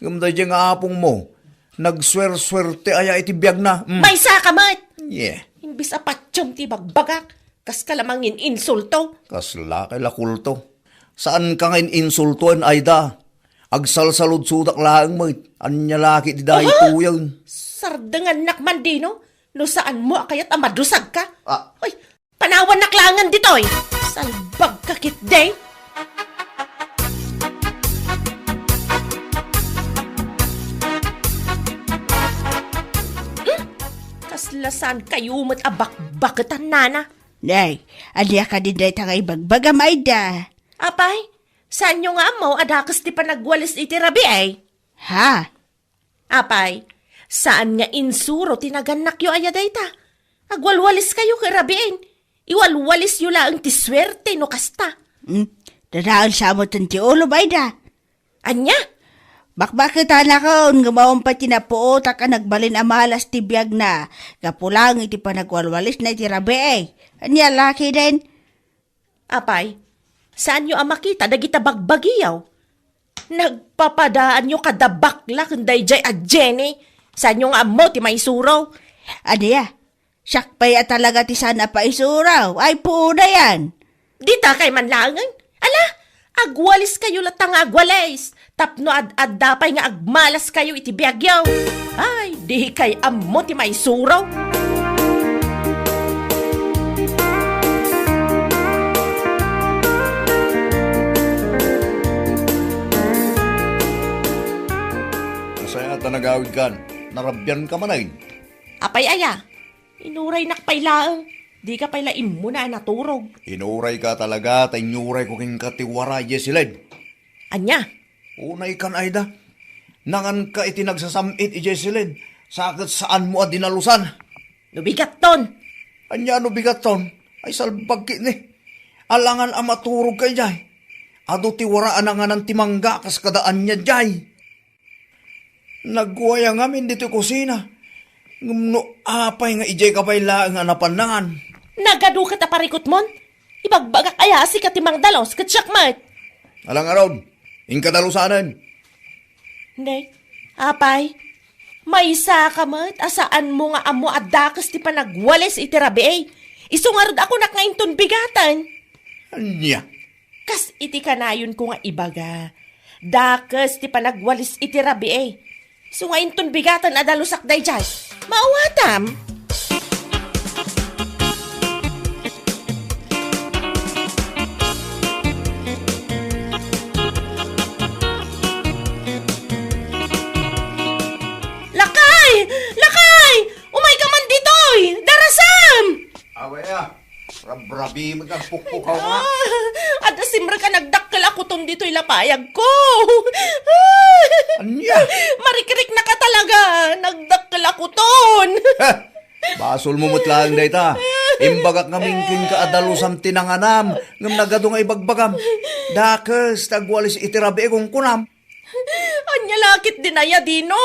Ngam da nga apong mo. Nagswer-swerte aya iti biyag na. May sakamat! Yeah. Imbis apatyom ti bagbagak. Kas kalamangin insulto. Kasla kay lakulto. Saan ka ngayon insultuan ay da? Agsalsalod sudak laang mo. Anya laki di dahi tuyang. Sardangan nakman dino. No saan mo akayat amadusag ka? Ah. Ay, panawan naklangan ditoy. Salbag kakit day. Kaslasan kayo mo't abak-bakatan nana. Nay, adya ka din day tangay bagbagam ay da. Apay, saan nyo nga mo adakas di pa nagwalis iti rabi ay? Ha? Apay, saan nga insuro tinaganak yo ayaday ta? Agwalwalis kayo kay rabiin. Iwalwalis yo lang ti swerte no kasta. Dadaan sa mo ti ulo bay da. Anya? Bakbakitan ako, ngumawang pa tinapuot ka nagbalin amalas ti biyag na. Kapulang iti panagwalwalis na iti rabi Anya laki din. Apay, saan nyo ang makita dagita bagbagiyaw? Nagpapadaan nyo kada bakla kanday jay at Jenny. Saan nyo nga mo ti maisuraw? Adya, siyak pa talaga ti sana pa isuraw. Ay po na yan. Dita kay manlangan. Ala, agwalis kayo latang agwalis. Tapno ad dapay nga agmalas kayo iti biyagyaw. Ay, di kay amo ti maisuraw. Masaya ata nagawid kan. Narabyan ka manay. Apay aya, inuray nakpailaang. Di ka pailaim mo na naturog. Inuray ka talaga, tanyuray ko king katiwara, Yesiled. Anya? Unay kan ay da. Nangan ka iti nagsasamit, Yesiled. Sakit saan mo at dinalusan. Nubigat ton. Anya ano bigat ton? Ay salbag ni. Alangan ang maturog kay jay. Ado tiwaraan nga ng timangga kas kadaan niya jay. Nagwaya ngamin dito kusina. Ngumno apay nga ijay kapay laang nga napanangan. Nagadu ka taparikot mon? Ibagbagak ayasi ka timang dalos katsyakmat. Alang aron, inkadalusanan. Hindi. Apay, may isa ka mat, asaan mo nga amo at dakas ti panagwalis iti rabi Isungarod ako nakainton bigatan. Anya? Kas iti kanayon ko nga ibaga. Dakas ti panagwalis iti rabi Sungainton bigatan adalusak day jay. Mauwatam. Lakay! Lakay! Umay ka man ditoy! Darasam! Awaya, rabrabi magagpukpukaw nga. Ada simra ka nagdakkel ako ton dito'y lapayag ko. Anya? Marikirik na ka talaga. Nagdakkel ako ton. Basol mo mutlang day ta. Imbagak nga mingkin ka adalusam tinanganam. Ngam nagado nga ibagbagam. Dakes, tagwalis itirabi kong kunam. Anya lakit dinaya dino.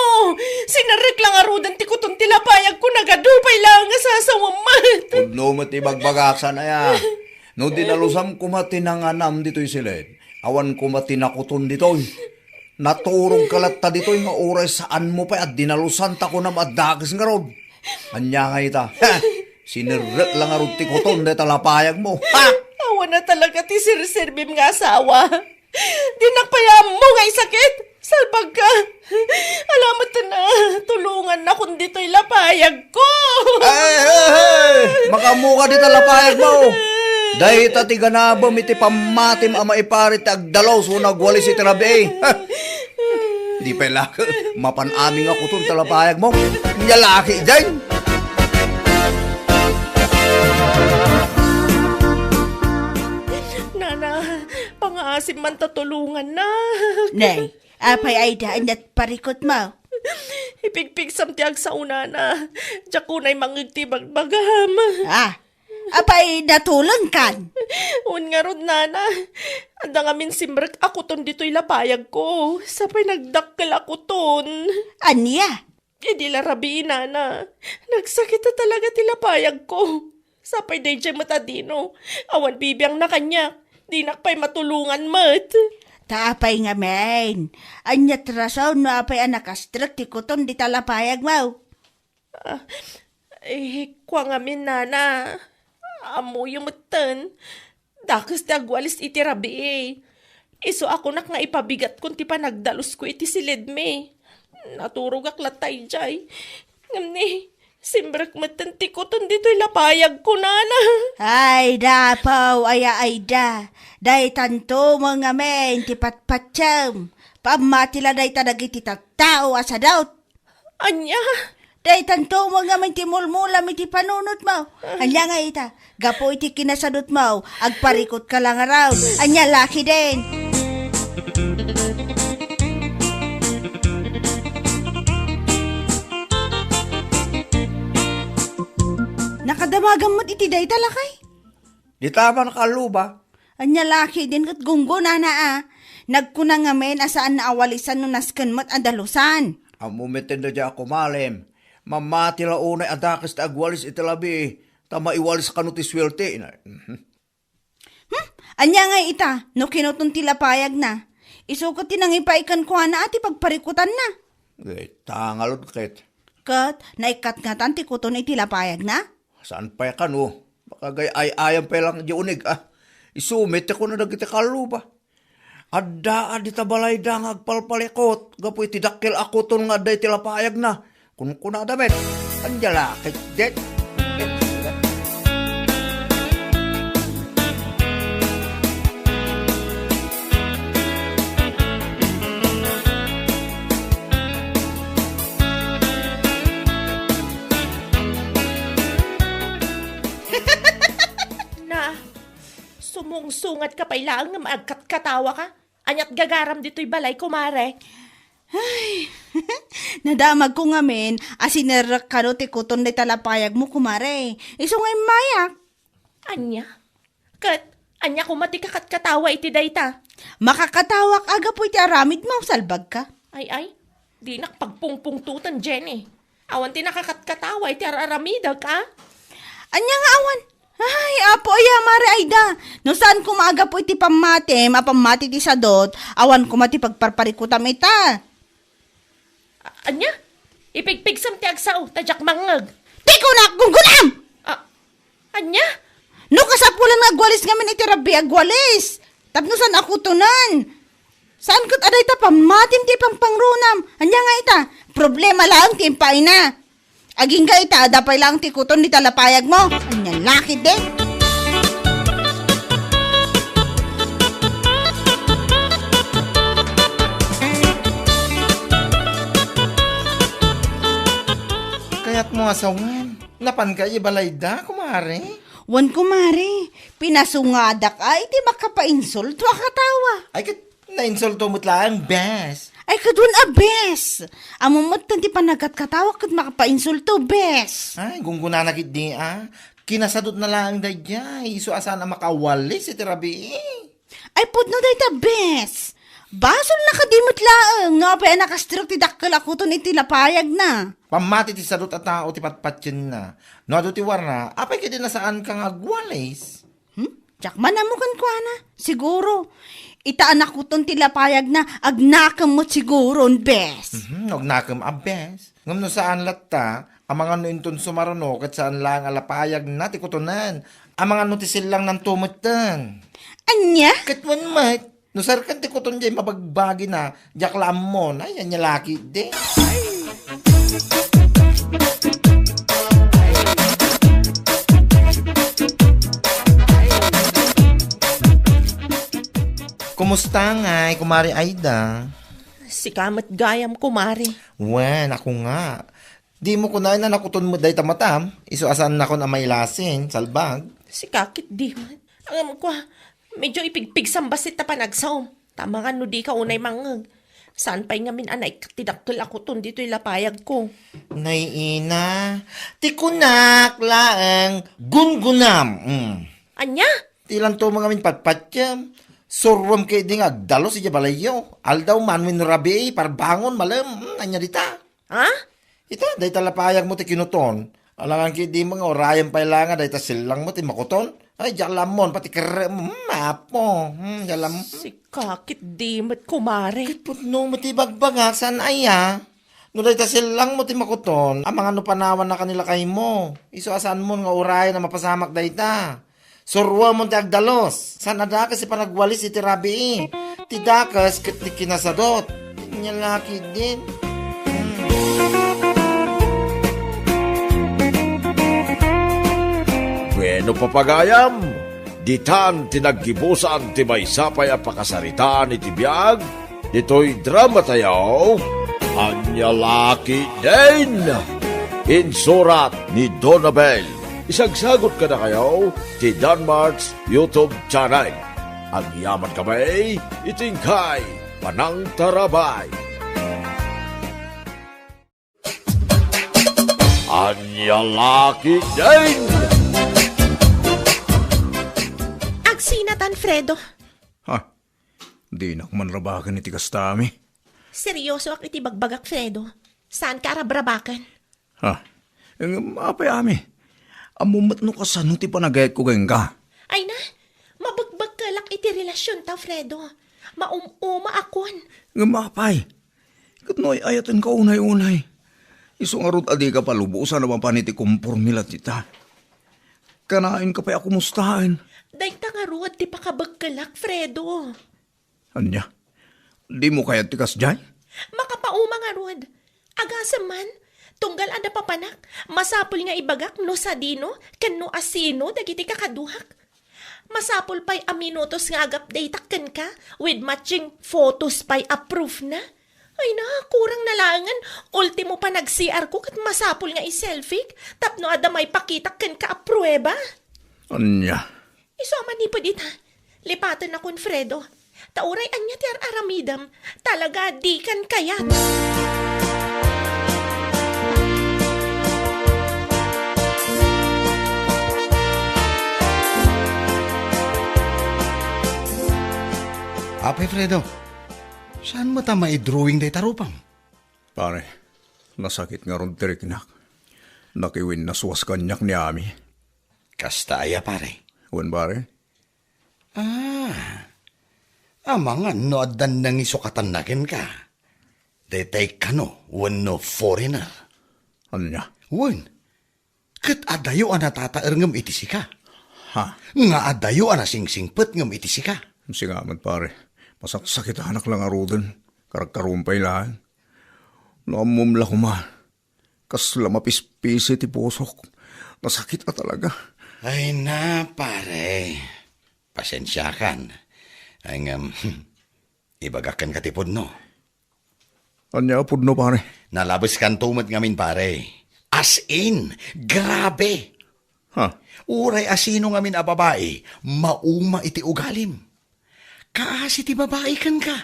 Sinarek lang arudan ti kuton tilapayag ko nagadupay lang nga sasawamat. Udno mo tibagbagaksan aya. No dinalusam kumatinanganam dito'y silid. Awan kumatinakuton dito'y. Naturong kalat ta dito'y nga oras saan mo pa at dinalusan ta ko na madakis nga rod. Anya nga ita. Sinirek lang arod ti kuton de talapayag mo. Ha! Awa na talaga ti sirsirbim nga asawa. Dinakpayam mo nga sakit. Salbag ka. Alamat na. Tulungan na kung dito'y lapayag ko. Hey! Makamuka di talapayag mo. Dahil tatiga na ba iti pamatim ama iparit agdalaw so nagwalis iti rabi. Di pa laki. Mapanaming ako itong talapayag mo. Nyalaki dyan. Nana, masim man tatulungan na. Nay, apay ay daan at parikot mo. Ipigpig samtiag sa una na. Diyak ko na'y mangigtibagbagam. Apay natulong kan. Un nga rod, nana. Anda nga min simrek ako ton dito'y lapayag ko. Sapay nagdakkel ako ton. Anya? Di larabi, nana. Nagsakit na talaga ti lapayag ko. Sapay day dyan matadino. Awan bibiyang na kanya. Di nakpay matulungan mat. Taapay nga men. Anya trasaw no apay anakastrak ti kuton di talapayag mo. Kwa nga min, nana. Amo yung matan. Dakas ti agwalis iti rabi. Iso ako nak nga ipabigat kung ti panagdalos ko iti silid me. Naturog aklatay jay. Ngamni, simbrak matan ti kuton dito'y lapayag ko, nana. Ay dapaw ay da. Day tanto mga men ti patpatsam. Pamatila day tanagiti tattao asa daw. Anya? Day tanto mga men ti mulmula iti panunot mo. Anya nga ita. Gapo iti kinasadot mo. Agparikot ka lang araw. Anya laki din. Nakadamagan mo't iti day talakay. Di tama nakaluba. Anya laki din kat gunggo na. Nagkunang ngamen asaan na awalisan no nasken mo't adalusan. Amumitin na dyan ako malim. Mamati la unay adakas ta agwalis italabi. Tama iwalis ka no ti swerte. Anya nga ita, no kinutong tilapayag na. Isukot tinangipaikan ko na ati pagparikutan na. Tangalod ket. Kat, naikat nga tanti kuton itilapayag na? Saan pa ka no? Baka gay ayam pa lang di unig Isumit ako na nagiti kaluba. Adda di tabalay da nga agpalpalikot. Gapo iti dakkel ako ton nga day tilapayag na. Kung kuna damit. Anjala kay det. Sumungsungat ka pa ilang nga maagkat-katawa ka. Anyat gagaram dito'y balay, kumare. Nadamag ko nga men, asinerak ka no ti kuton day talapayag mo kumare. Iso ngay mayak. Anya? Anya kumati kakat-katawa iti dayta. Makakatawak aga po iti aramid mo, salbag ka. Ay, di nakpagpungpungtutan, Jenny. Awan ti nakakat-katawa iti araramidag ka. Anya nga awan. Ay, apo aya mare ayda. No saan kumaga po iti pamati, mapamati ti sadot, awan kumati pagparparikutam ita. Anya? Ipigpigsam ti agsaw, tadyak mangag. Di ko na gunggunam! Anya? No kasapulan nga agwalis ngamin iti rabi agwalis. Tapno saan ako tunan? Saan ko't aday ta pamatim ti pangpangrunam? Anya nga ita? Problema lang ti impay na. Aging ka ita, adapay lang ti kuton di talapayag mo. Anya laki din. Kaya't mo asawan. Napan ka ibalay da, kumare. Wan kumari, pinasungadak ay ti makapainsulto akatawa. Ay, kat na-insulto mo't lang, bes. Ay kadun bes. Amumot tanti panagat katawa kat makapainsulto bes. Ay, gunggunanakit di Kinasadot na lang da jay. So asan na makawalis iti rabi. Ay pudno day ta bes. Basol na kadimot laeng. No pa nakastrok ti dakkel ako ton iti lapayag na. Pamati ti sadot at tao ti patpatsin na. No ado ti warna, apay kiti nasaan kang agwalis. Jakman na mo kan kwa na. Siguro. Itaan ako ton tilapayag na agnakam mo siguro, bes. Huwag nakam abes. Ngam no saan latta, ang mga nuinton sumarano kat saan lang alapayag na ti kutunan. Ang mga nutisil lang ng tumutan. Anya? Katwan mat, no sarkan ti kuton jay mabagbagi na, jaklam mo na, yan niya laki de. Kumusta nga, kumari Aida? Si kamat gayam, kumare. Wen, ako nga. Di mo kunain na nakuton mo day tamatam. Iso asan na ko na may lasin, salbag. Si kakit di man. Ang ko, Medyo ipigpig sambasit ta panagsaw. Tama nga no di ka unay mangag. Saan pa'y ngamin anay tinaktul ako tun dito'y lapayag ko. Nay ina, ti kunak laeng gungunam. Anya? Tilan to mga min patpatyam. Surwam kay ding agdalo si Jabalayo. Aldaw manwin rabi parbangon malam. Anya dita. Ha? Ita, day talapayag mo ti kinuton. Alangan kay di mga orayan pailangan day ta silang mo ti makuton. Ay, jalamon, pati kere, mapo. Jalam. Si kakit di mat kumare. Putno mo ti bagbagasan ay no day ta silang mo ti makuton. Ang mga nupanawan na kanila kay mo. Iso asan mo nga orayan na mapasamak day ta. Surwa mo ti agdalos. Sana dakas si panagwalis iti rabi. Ti dakas ket ti kinasadot. Nyalaki din. Bueno papagayam, ditan tinaggibusan ti maysapay a pakasaritaan iti biag, dito'y drama tayaw, Anya Laki din. Insurat ni Donabel. Isagsagot ka na kayo ti Danmarks YouTube channel. Ang yaman kamay, itingkay, panang tarabay. Anya Laki din. Agsinatan, Fredo. Ha? Di na kumanrabakan iti kastami. Seryoso ak iti bagbagak, Fredo. Saan ka arabrabakan? Ha? Apay ami. Amumat no kasano ti panagayat ko kayong ka. Ay na, mabagbag ka lak iti relasyon ta, Fredo. Maumuma akon. Apay. Katnoy ayatan ka unay-unay. Isong arot adi ka palubusan naman pa niti kumpurmila tita. Kanain ka pa ako mustahan. Day tangaruad ti pakabagkalak, Fredo. Anya? Di mo kaya tikas dyan? Makapauma nga ruad. Agasa man, tunggal ada papanak, masapul nga ibagak no sadino, ken no asino, dagiti kakaduhak. Masapul pa'y aminotos nga agap-date ken ka, with matching photos pa'y approve na. Ay na, kurang nalangan. Ultimo pa nag-CR ko kat masapul nga i-selfie, tapno ada may pakita ken ka aprueba. Anya? Isama ni po dita. Lipatan akong Fredo. Tauray anya ti aramidam. Talaga di kan kayat. Apay, Fredo. Saan mo ta mai-drawing day tarupam? Pare, nasakit nga ron tiriknak. Nakiwin na suwas kanyak ni Ami. Kastaya, pare. Wan pare? Mga noadan nang isukatan nakin ka. Detay ka no, no foreigner. Anya? Wan, kat adayo ana tataer ngam itisi ka. Ha? Nga adayo ana singsingpet ngam itisi ka. Singaman pare. Masaksakit anak lang arudan. Karagkarumpay lang. Naamumla ko ma. Kas lamapispisi ti pusok. Nasakit ka talaga. Ay na, pare. Pasensya kan. Ay ibagakan ka tipod no. Anya apod no pare? Nalabas kan tumat ngamin, pare. As in, grabe. Ha? Uray asino ngamin a babae, mauma iti ugalim. Kaasi ti babae kan ka.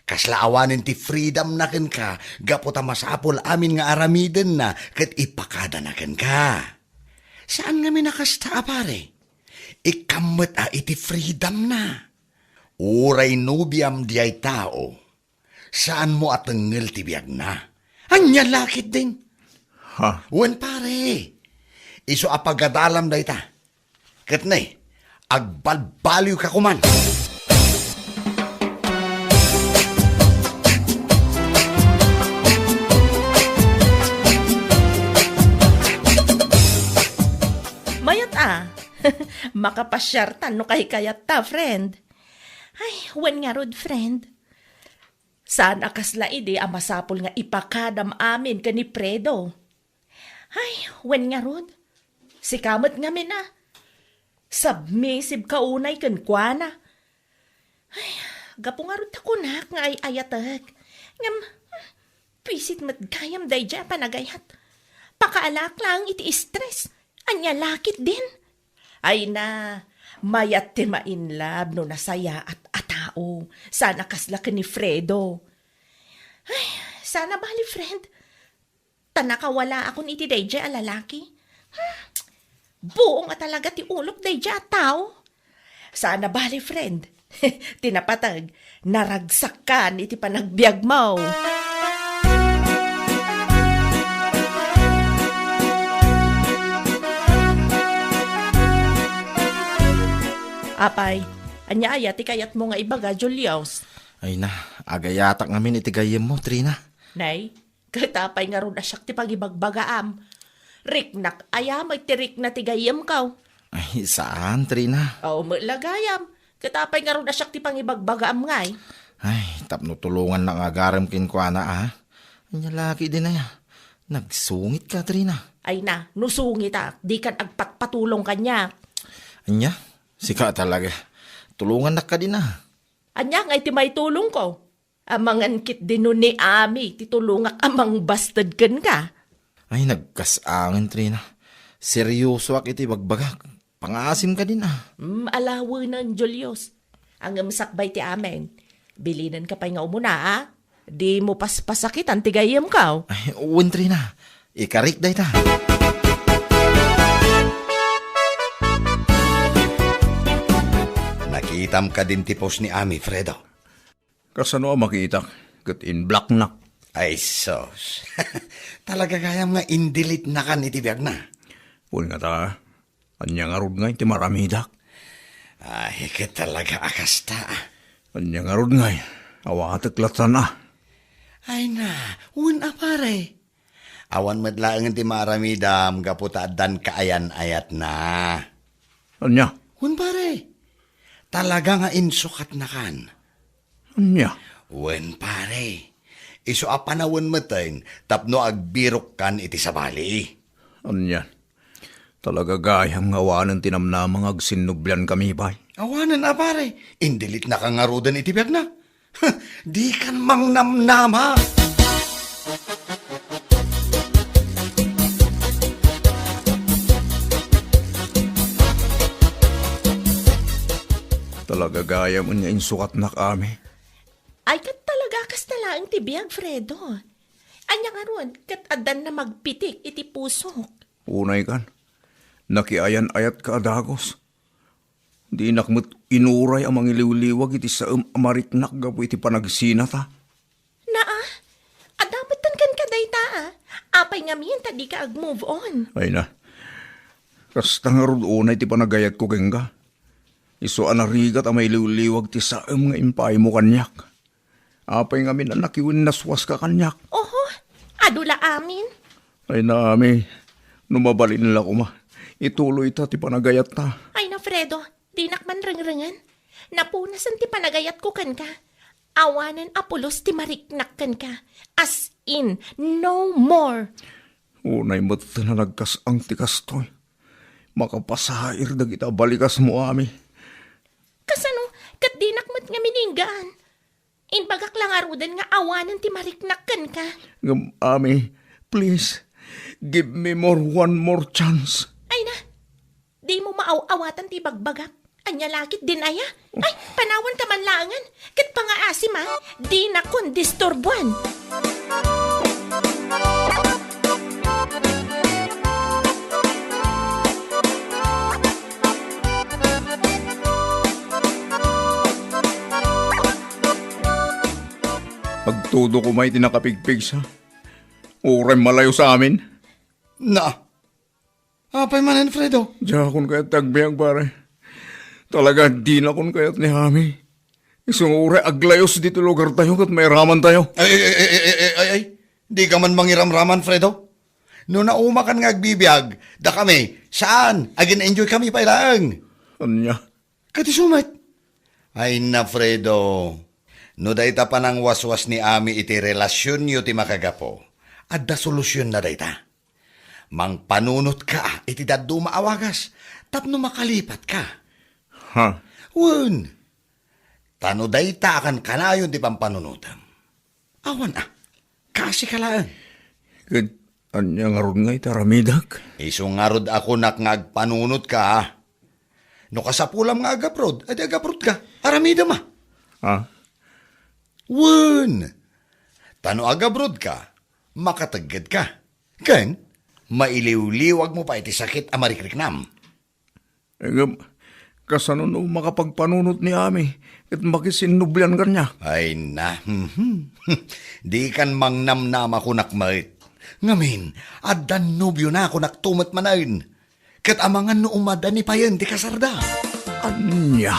Kaslaawanin ti freedom na kan ka, gaputa masapol amin nga aramiden na, kat ipakada na kan ka. Saan ngamin nakasta, pare? Ikamot iti freedom na. Uray nubiam di ay tao. Saan mo atengel ti biyag na? Anya lakit din. Ha? Wen pare. Iso apagadalam da ita. Kat na agbalbaliw ka kuman. Makapasyartan no kay kayat ta, friend. Ay, wen nga rod, friend. Saan akasla ide ang masapol nga ipakadam amin ka ni Fredo. Ay, wen nga rod. Si kamot nga min submissive ka unay kan kwa na. Ay, gapo nga rod takunak nga ay ayatag. Ngam, pisit matgayam day dya panagayat. Pakaalak lang iti stress. Anya lakit din. Ay na, Mayat ti mainlab no nasaya at atao. Sana kasla ka ni Fredo. Ay, sana bali friend. Tanakawala ako ni iti dayjay a lalaki. Buong at talaga ti ulok dayjay a tao. Sana bali friend. Tinapatag, naragsak ka ni iti panagbiag mo. Apay, anya aya ti kayat mo nga ibaga, Julius. Ay na, agayatak ngamin itigayem mo, Trina. Nay, katapay nga ron asyak ti pagibagbagaam. Riknak, aya may tirik na tigayam kaw. Ay, saan, Trina? O, malagayam. Katapay nga ron asyak ti pangibagbagaam ngay. Ay, tapno tulungan na nga garam kinkwana, ah. Anya laki din na ya. Nagsungit ka, Trina. Ay na, nusungit di kan agpatpatulong kanya. Anya, sika talaga. Tulungan na ka din, ah. Anya ngay ti may tulong ko. Amangan kit din nun ni Ami, titulungak amang bastard kan ka. Ay, nagkasangin, Trina. Seryoso ak iti bagbagak. Pangasim ka din, ah. Alawanan, Julius. Ang sakbay ti amen. Bilinan ka pa nga umuna, ah. Di mo paspasakit ang tigayam ka. Ay, uwan, Trina. Ikarik day ta. Nakitam ka din tipos ni Ami, Fredo. Kasano makita? Kat in black na. Ay, sos. Talaga kayam nga indilit na kan itibiyag na. Pun nga ta, anya nga rod nga iti maramidak. Ay, ka talaga akasta. Anya nga rod nga, awataklatan na. Ay na, un pare. Awan madlaang ti maramidam, gaputadan kaayan-ayat na. Anya? Un pare, talaga nga insukat na kan. Anya? Un pare, iso apanawan matayin, tapno agbirok kan iti sabali. Anya? Talaga gayang awanan tinamnamang agsinublan kami bay. Awanan pare, indilit na kangarudan iti biyag na. Di kan mang namnama. Talaga gaya mo niya insukat na kami. Ay, kat talaga kas na lang tibiyag, Fredo. Anya nga ron, kat adan na magpitik iti pusok. Unay kan, nakiayan-ayat ka adagos. Di nakmat inuray ang mangiliwliwag iti sa amariknak gapo iti panagsinata. Naa, adamatan kan kaday ta, ah. Apay nga miyan, tadi ka ag-move on. Ay na, kasta nga rod unay ti panagayat ko kenga. Iso anarigat ang may liwliwag ti saam nga impay mo kanyak. Apay nga min nakiwin naswas ka kanyak. Oho, adula amin. Ay na ami, numabalin nila ko ma. Ituloy ta ti panagayat ta. Ay na, Fredo, di nakman ring-ringan. Napunasan ti panagayat ko kan ka. Awanan apulos ti mariknak kan ka. As in, no more. Unay mo't na nagkasang ti kastoy. Makapasair dagita balikas mo ami. Kasano, kat di nakmat nga mininggaan. Inbagak lang arudan nga awanan ti mariknak kan ka. Ami, please, give me one more chance. Ay na, di mo maaw-awatan ti bagbagak. Anya lakit din aya. Ay, panawan ka manlangan. Kat pangaasim ha, di na kun disturbuan. Pagtudo ko may tinakapigpig sa. Uray malayo sa amin. Na, apay manan, Fredo. Diyan akong kayat tagbiyang pare. Talaga di na akong kayat ni Hami. Isang uray aglayos dito lugar tayo kat may raman tayo. Ay. Di ka man mangiramraman, Fredo. No naumakan nga agbibiyag, da kami, saan? Agin enjoy kami pa ilang. Anya? Kati sumat. Ay na, Fredo. No dayta pa ng waswas ni Ami iti relasyon nyo ti makagapo. At da solusyon na dayta. Mang panunot ka iti daddo maawagas. Tapno makalipat ka. Ha? Wun. Tano dayta akan kanayon ti pampanunutam. Awan kasi kalaan. Kat anya nga ron nga itaramidak. Isungarod ako nak ngagpanunot ka. No kasapulam nga agaprod, ay agaprod ka. Aramida ma. Ha? Wen. Tano agabrod ka, makatagad ka. Ken, mailiw-liwag mo pa iti sakit amarikrik-nam. Kasano no makapagpanunot ni Ami at makisinublan ka niya. Ay na, di kan mangnamnama ko nakmait. Ngamin, adan nubyo na ako naktumat manain. Kat amangan no umadan ni payan ti kasarda. Anya?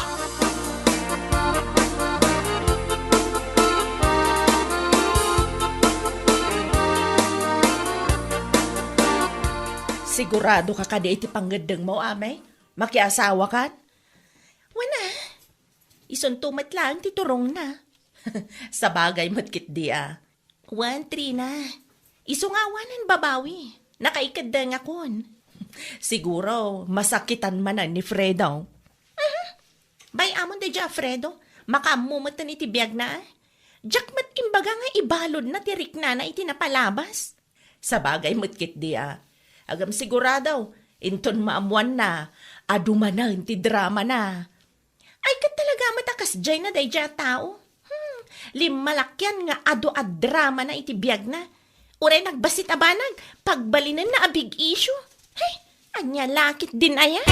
Sigurado ka kada iti panggandang mo, amay? Makiasawa ka? Wala. Isuntumat lang, titurong na. Sa bagay matkit di ah. 1-3 na. Isungawanan babawi. Nakaikadang akon. Siguro, masakitan man ni Fredo. Bay amon de dya, Fredo. Makamumatan iti biyag na. Jakmat imbaga nga ibalod na tirik na iti napalabas. Sa bagay matkit di ah. Agam sigurado, inton maamuan na, aduma na, inti drama na. Ay, kat talaga matakas dyan na day dyan tao. Limalakyan nga ado-ad drama na iti biyag na. Uray nagbasit abanag, pagbalinan na a big issue. Hey, anya lakit din aya.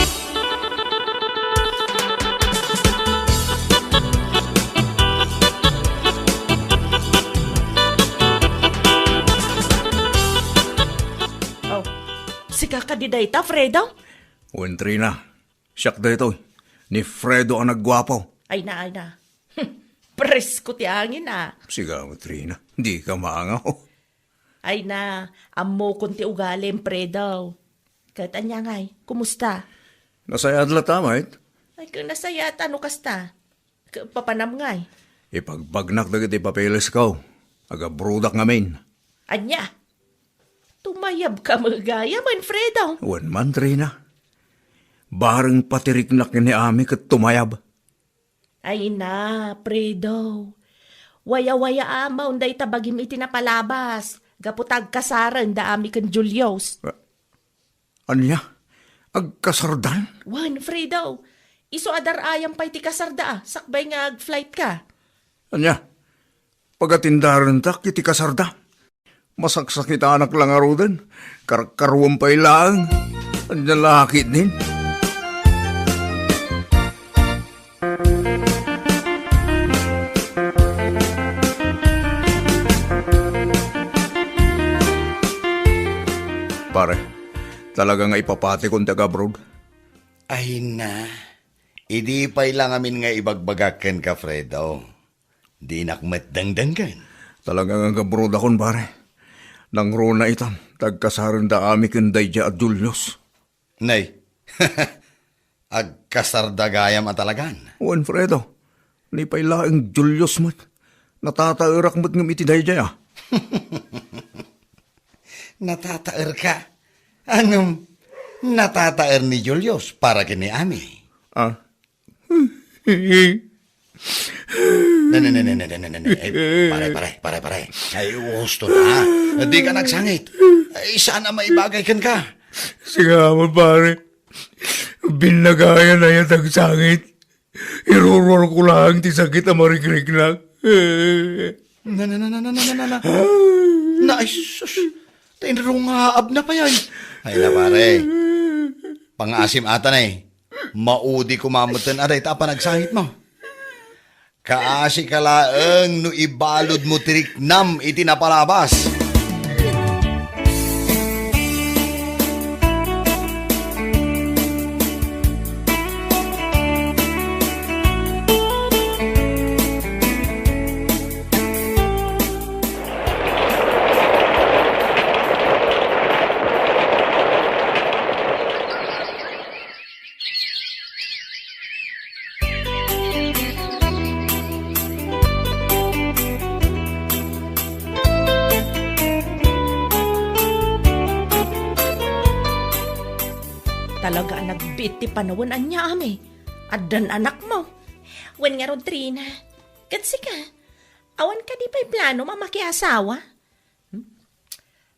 Oh, si kakadiday ta, Fredo? Wentri na. Siyak da ito. Ni Fredo ang nagwapo. Ay na. Presko ti angin ah. Siga, Trina. Di ka maangaw. Ay na, amo kon ti ugalim, Fredo. Kahit anya ngay, kumusta? Nasayad la tamay. Ay, kung nasayat, ano kasta? Papanam ngay. Ipagpagnak na kiti papeles ka. Aga brudak ngamin. Anya, tumayab ka magaya man, Fredo. Wan man, Trina. Barang patiriknak ni Ami kat tumayab. Ay na, Fredo. Waya-waya amaw, day tabagim iti napalabas. Gaputag kasaran da ami kan Julios. Anya? Agkasardan? Wan, Fredo. Iso adar ayam pa iti kasarda ah. Sakbay nga ag-flight ka. Anya? Pagatindaran tak iti kasarda. Masaksakit anak lang arudan. Karkaruan pa ilang. Anya lakit din. Pare, talaga nga ipapati kong taga-abroad. Ay na, idi pa ilang amin nga ibagbagakan ka, Fredo. Di nakmatdangdanggan. Talaga nga abroad akon, pare. Nang rona itan, tagkasaran da ami kanday dya at Julius. Nay, agkasardagayam at talagan. Juan Fredo, ni pailaang Julius mat. Natatairak mat ng itiday dya. Natataer ka. Anong natataer ni Julius para kini Ami? Ah? Pare. Ay, gusto na. Di ka nagsangit. Ay, sana maibagay kan ka. Siga mo, pare. Binagaya na yan tagsangit. Iruror ko lang ti sakit ang marikrik lang. Ay, sus. Tinrungaab na pa yan. Ay na, pare. Pang-asim ata na eh. Maudi kumamutan aray ta pa nagsangit mo. Kaasi kalaeng no ibalod mo tiriknam iti napalabas. Talaga nagbit ti panawan anya ame. Adan anak mo. Wen nga ron, Trina. Katsi ka. Awan ka di pa'y plano mamakiasawa?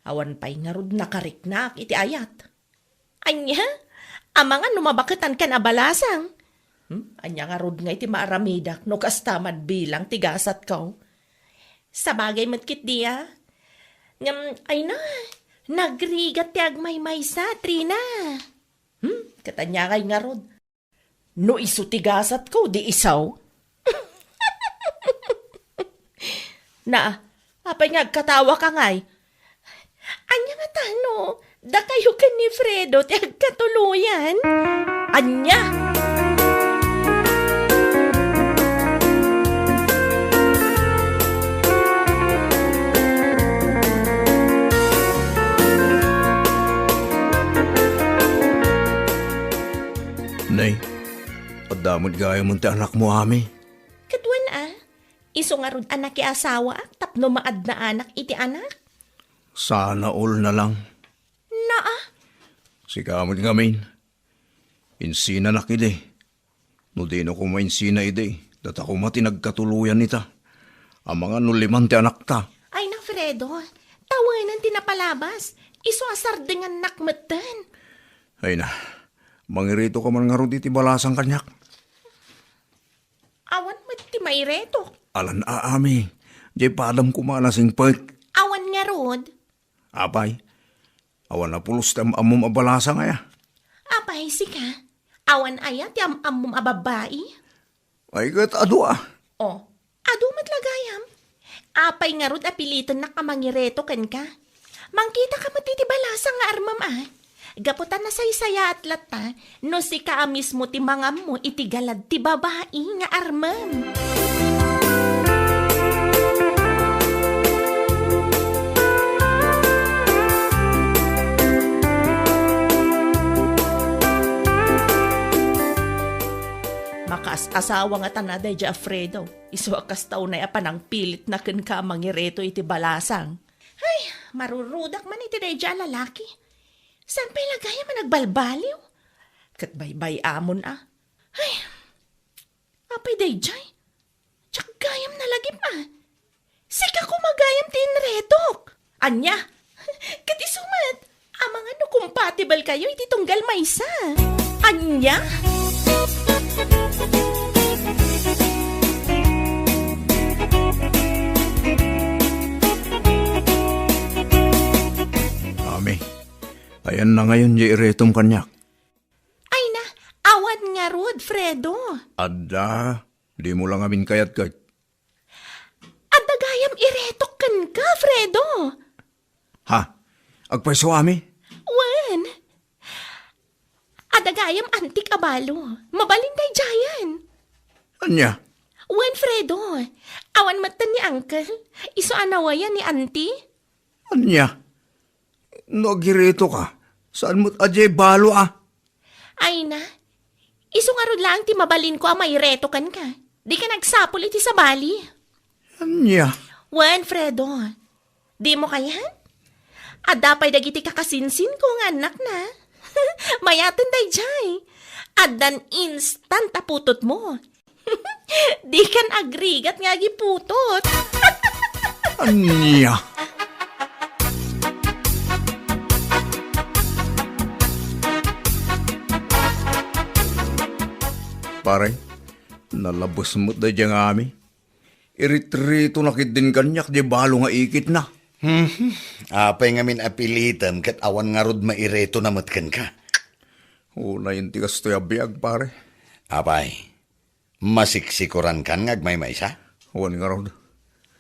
Awan pa'y nga ron nakariknak iti ayat. Anya? Amangan numabakitan ka na balasang. Anya nga rod nga iti maaramidak no kastamad bilang tigasat ko. Sa bagay matkit diya. Ay na, nagrigat ti agmay sa, Trina. Katanya kay nga rod. No iso tigasat ko, di isaw. Na, apay nga katawa ka ngay. Anya nga tano, da kayo ka ni Fredo ti agkatuluyan. Anya! Nay, adamod gaya mo ti anak mo, ami. Katwan iso nga rod anak asawa tapno maad na anak iti anak. Sana all na lang. Sikamod ngamin. Insina na kide. No di no ko mainsina ide. Data ko matinagkatuluyan nita. Ang mga nuliman ti anak ta. Ay na Fredo, tawanan tinapalabas. Iso asar dengan nakmatan. Ay na, mangirito ka man nga ro iti balasang kanyak. Awan mo ti maireto. Alan aami, di padam kumanasing pet. Awan nga rod. Apay, awan na pulos tam amom abalasa nga ya. Apay sika. Awan aya ti amum ababai. Ay kat ado Oh, adu matlagayam. Apay nga rod apilitan na kamangireto ken ka. Mangkita ka matitibala nga armam Gaputan na saysaya at lata, no si ka mismo ti mangam mo itigalad ti babae nga armam. Makas-asawa nga tanaday di Alfredo. Isuakas tao na apanang pilit na ken ka mangireto iti balasang. Ay, marurudak man iti day di lalaki. Saan pa'y lagaya man nagbalbaliw? Kat baybay amon Ay, apay day jay. Tsak gayam na lagi pa. Sika kumagayam tinretok. Anya, kat isumat. Amang ano compatible kayo iti tunggal maysa. Anya? Ami, ayan na ngayon di iretom kanyak. Ay na, awan nga rod, Fredo. Ada, di mo lang amin kayat kat. Adagayam iretok kan ka, Fredo. Ha? Agpaiso ami? Wan. Adagayam antik abalo. Mabalinday jayan. Anya? Wan, Fredo. Awan matan ni Uncle. Iso anawayan ni Auntie. Anya? Nagirito ka. Saan mo't ajay balo Ay na. Iso nga rod lang ti mabalin ko may reto kan ka. Di ka nagsapol iti sa bali. Anya? Wan, Fredo. Di mo kayan? Adapay dagiti kakasinsin ko nga anak na. Mayatan day jay. Adan instant taputot mo. Di kan agrigat nga giputot. Anya? Pare, nalabos mo't da diyang ami. Iritrito nakit din kanyak, di balo nga ikit na. Apay nga min apilitan kat awan nga rod maireto na matkan ka. Una yung tigas to yabiyag, pare. Apay, masiksikuran kan ngagmay maysa? Huwan nga ron.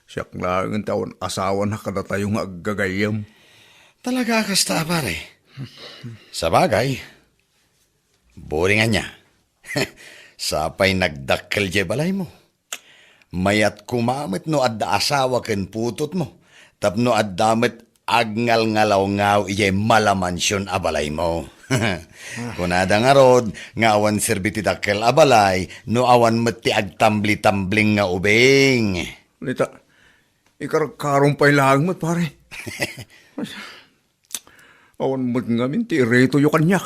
Siyak lang ang taon asawa na kada tayong aggagayam. Talaga kasta, pare. Sa bagay, boringan niya. Sapay nagdakkel je balay mo. Mayat kumamit no adda asawa ken putot mo. Tapno addamet agngal-ngalaw-ngaw ije malamansyon abalay mo. Kunada nga rod, nga awan serbiti dakkel abalay, no awan mati agtambli-tambling nga ubing. Lita, ikarkarong pa'y lang mo't, pare. Awan mo't nga minti, reto yung kanyak.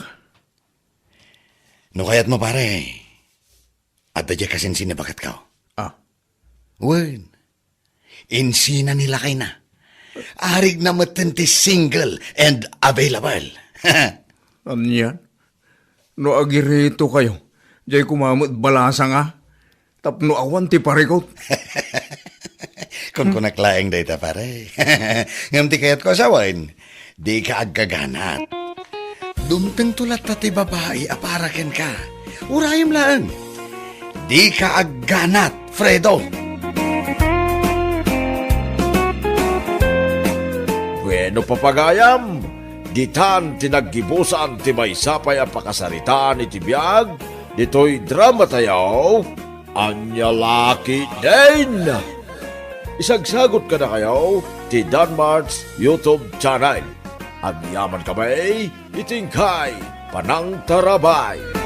No kayat mo pare, adda je kasinsin na bakat ka. Wen, insina nila kay na. Arig na matenti single and available. Anyan? No agirito kayo, Jay kumamot balasa nga. Tapno awan ti parikot. Kung kunaklaeng data pare. Ngam ti kayat ko asawain, di ka agkaganat. Dumteng tulat na ti babae, aparaken ka. Urayam lang. Di ka agganat, Fredo. Bueno papagayam, ditan tinaggibusan ti may sapay ang pakasaritaan iti biyag, dito'y drama tayo, Anya Laki din! Isagsagot ka na kayo, ti Danmar's YouTube channel. Ang yaman kamay, itingkay, panang tarabay.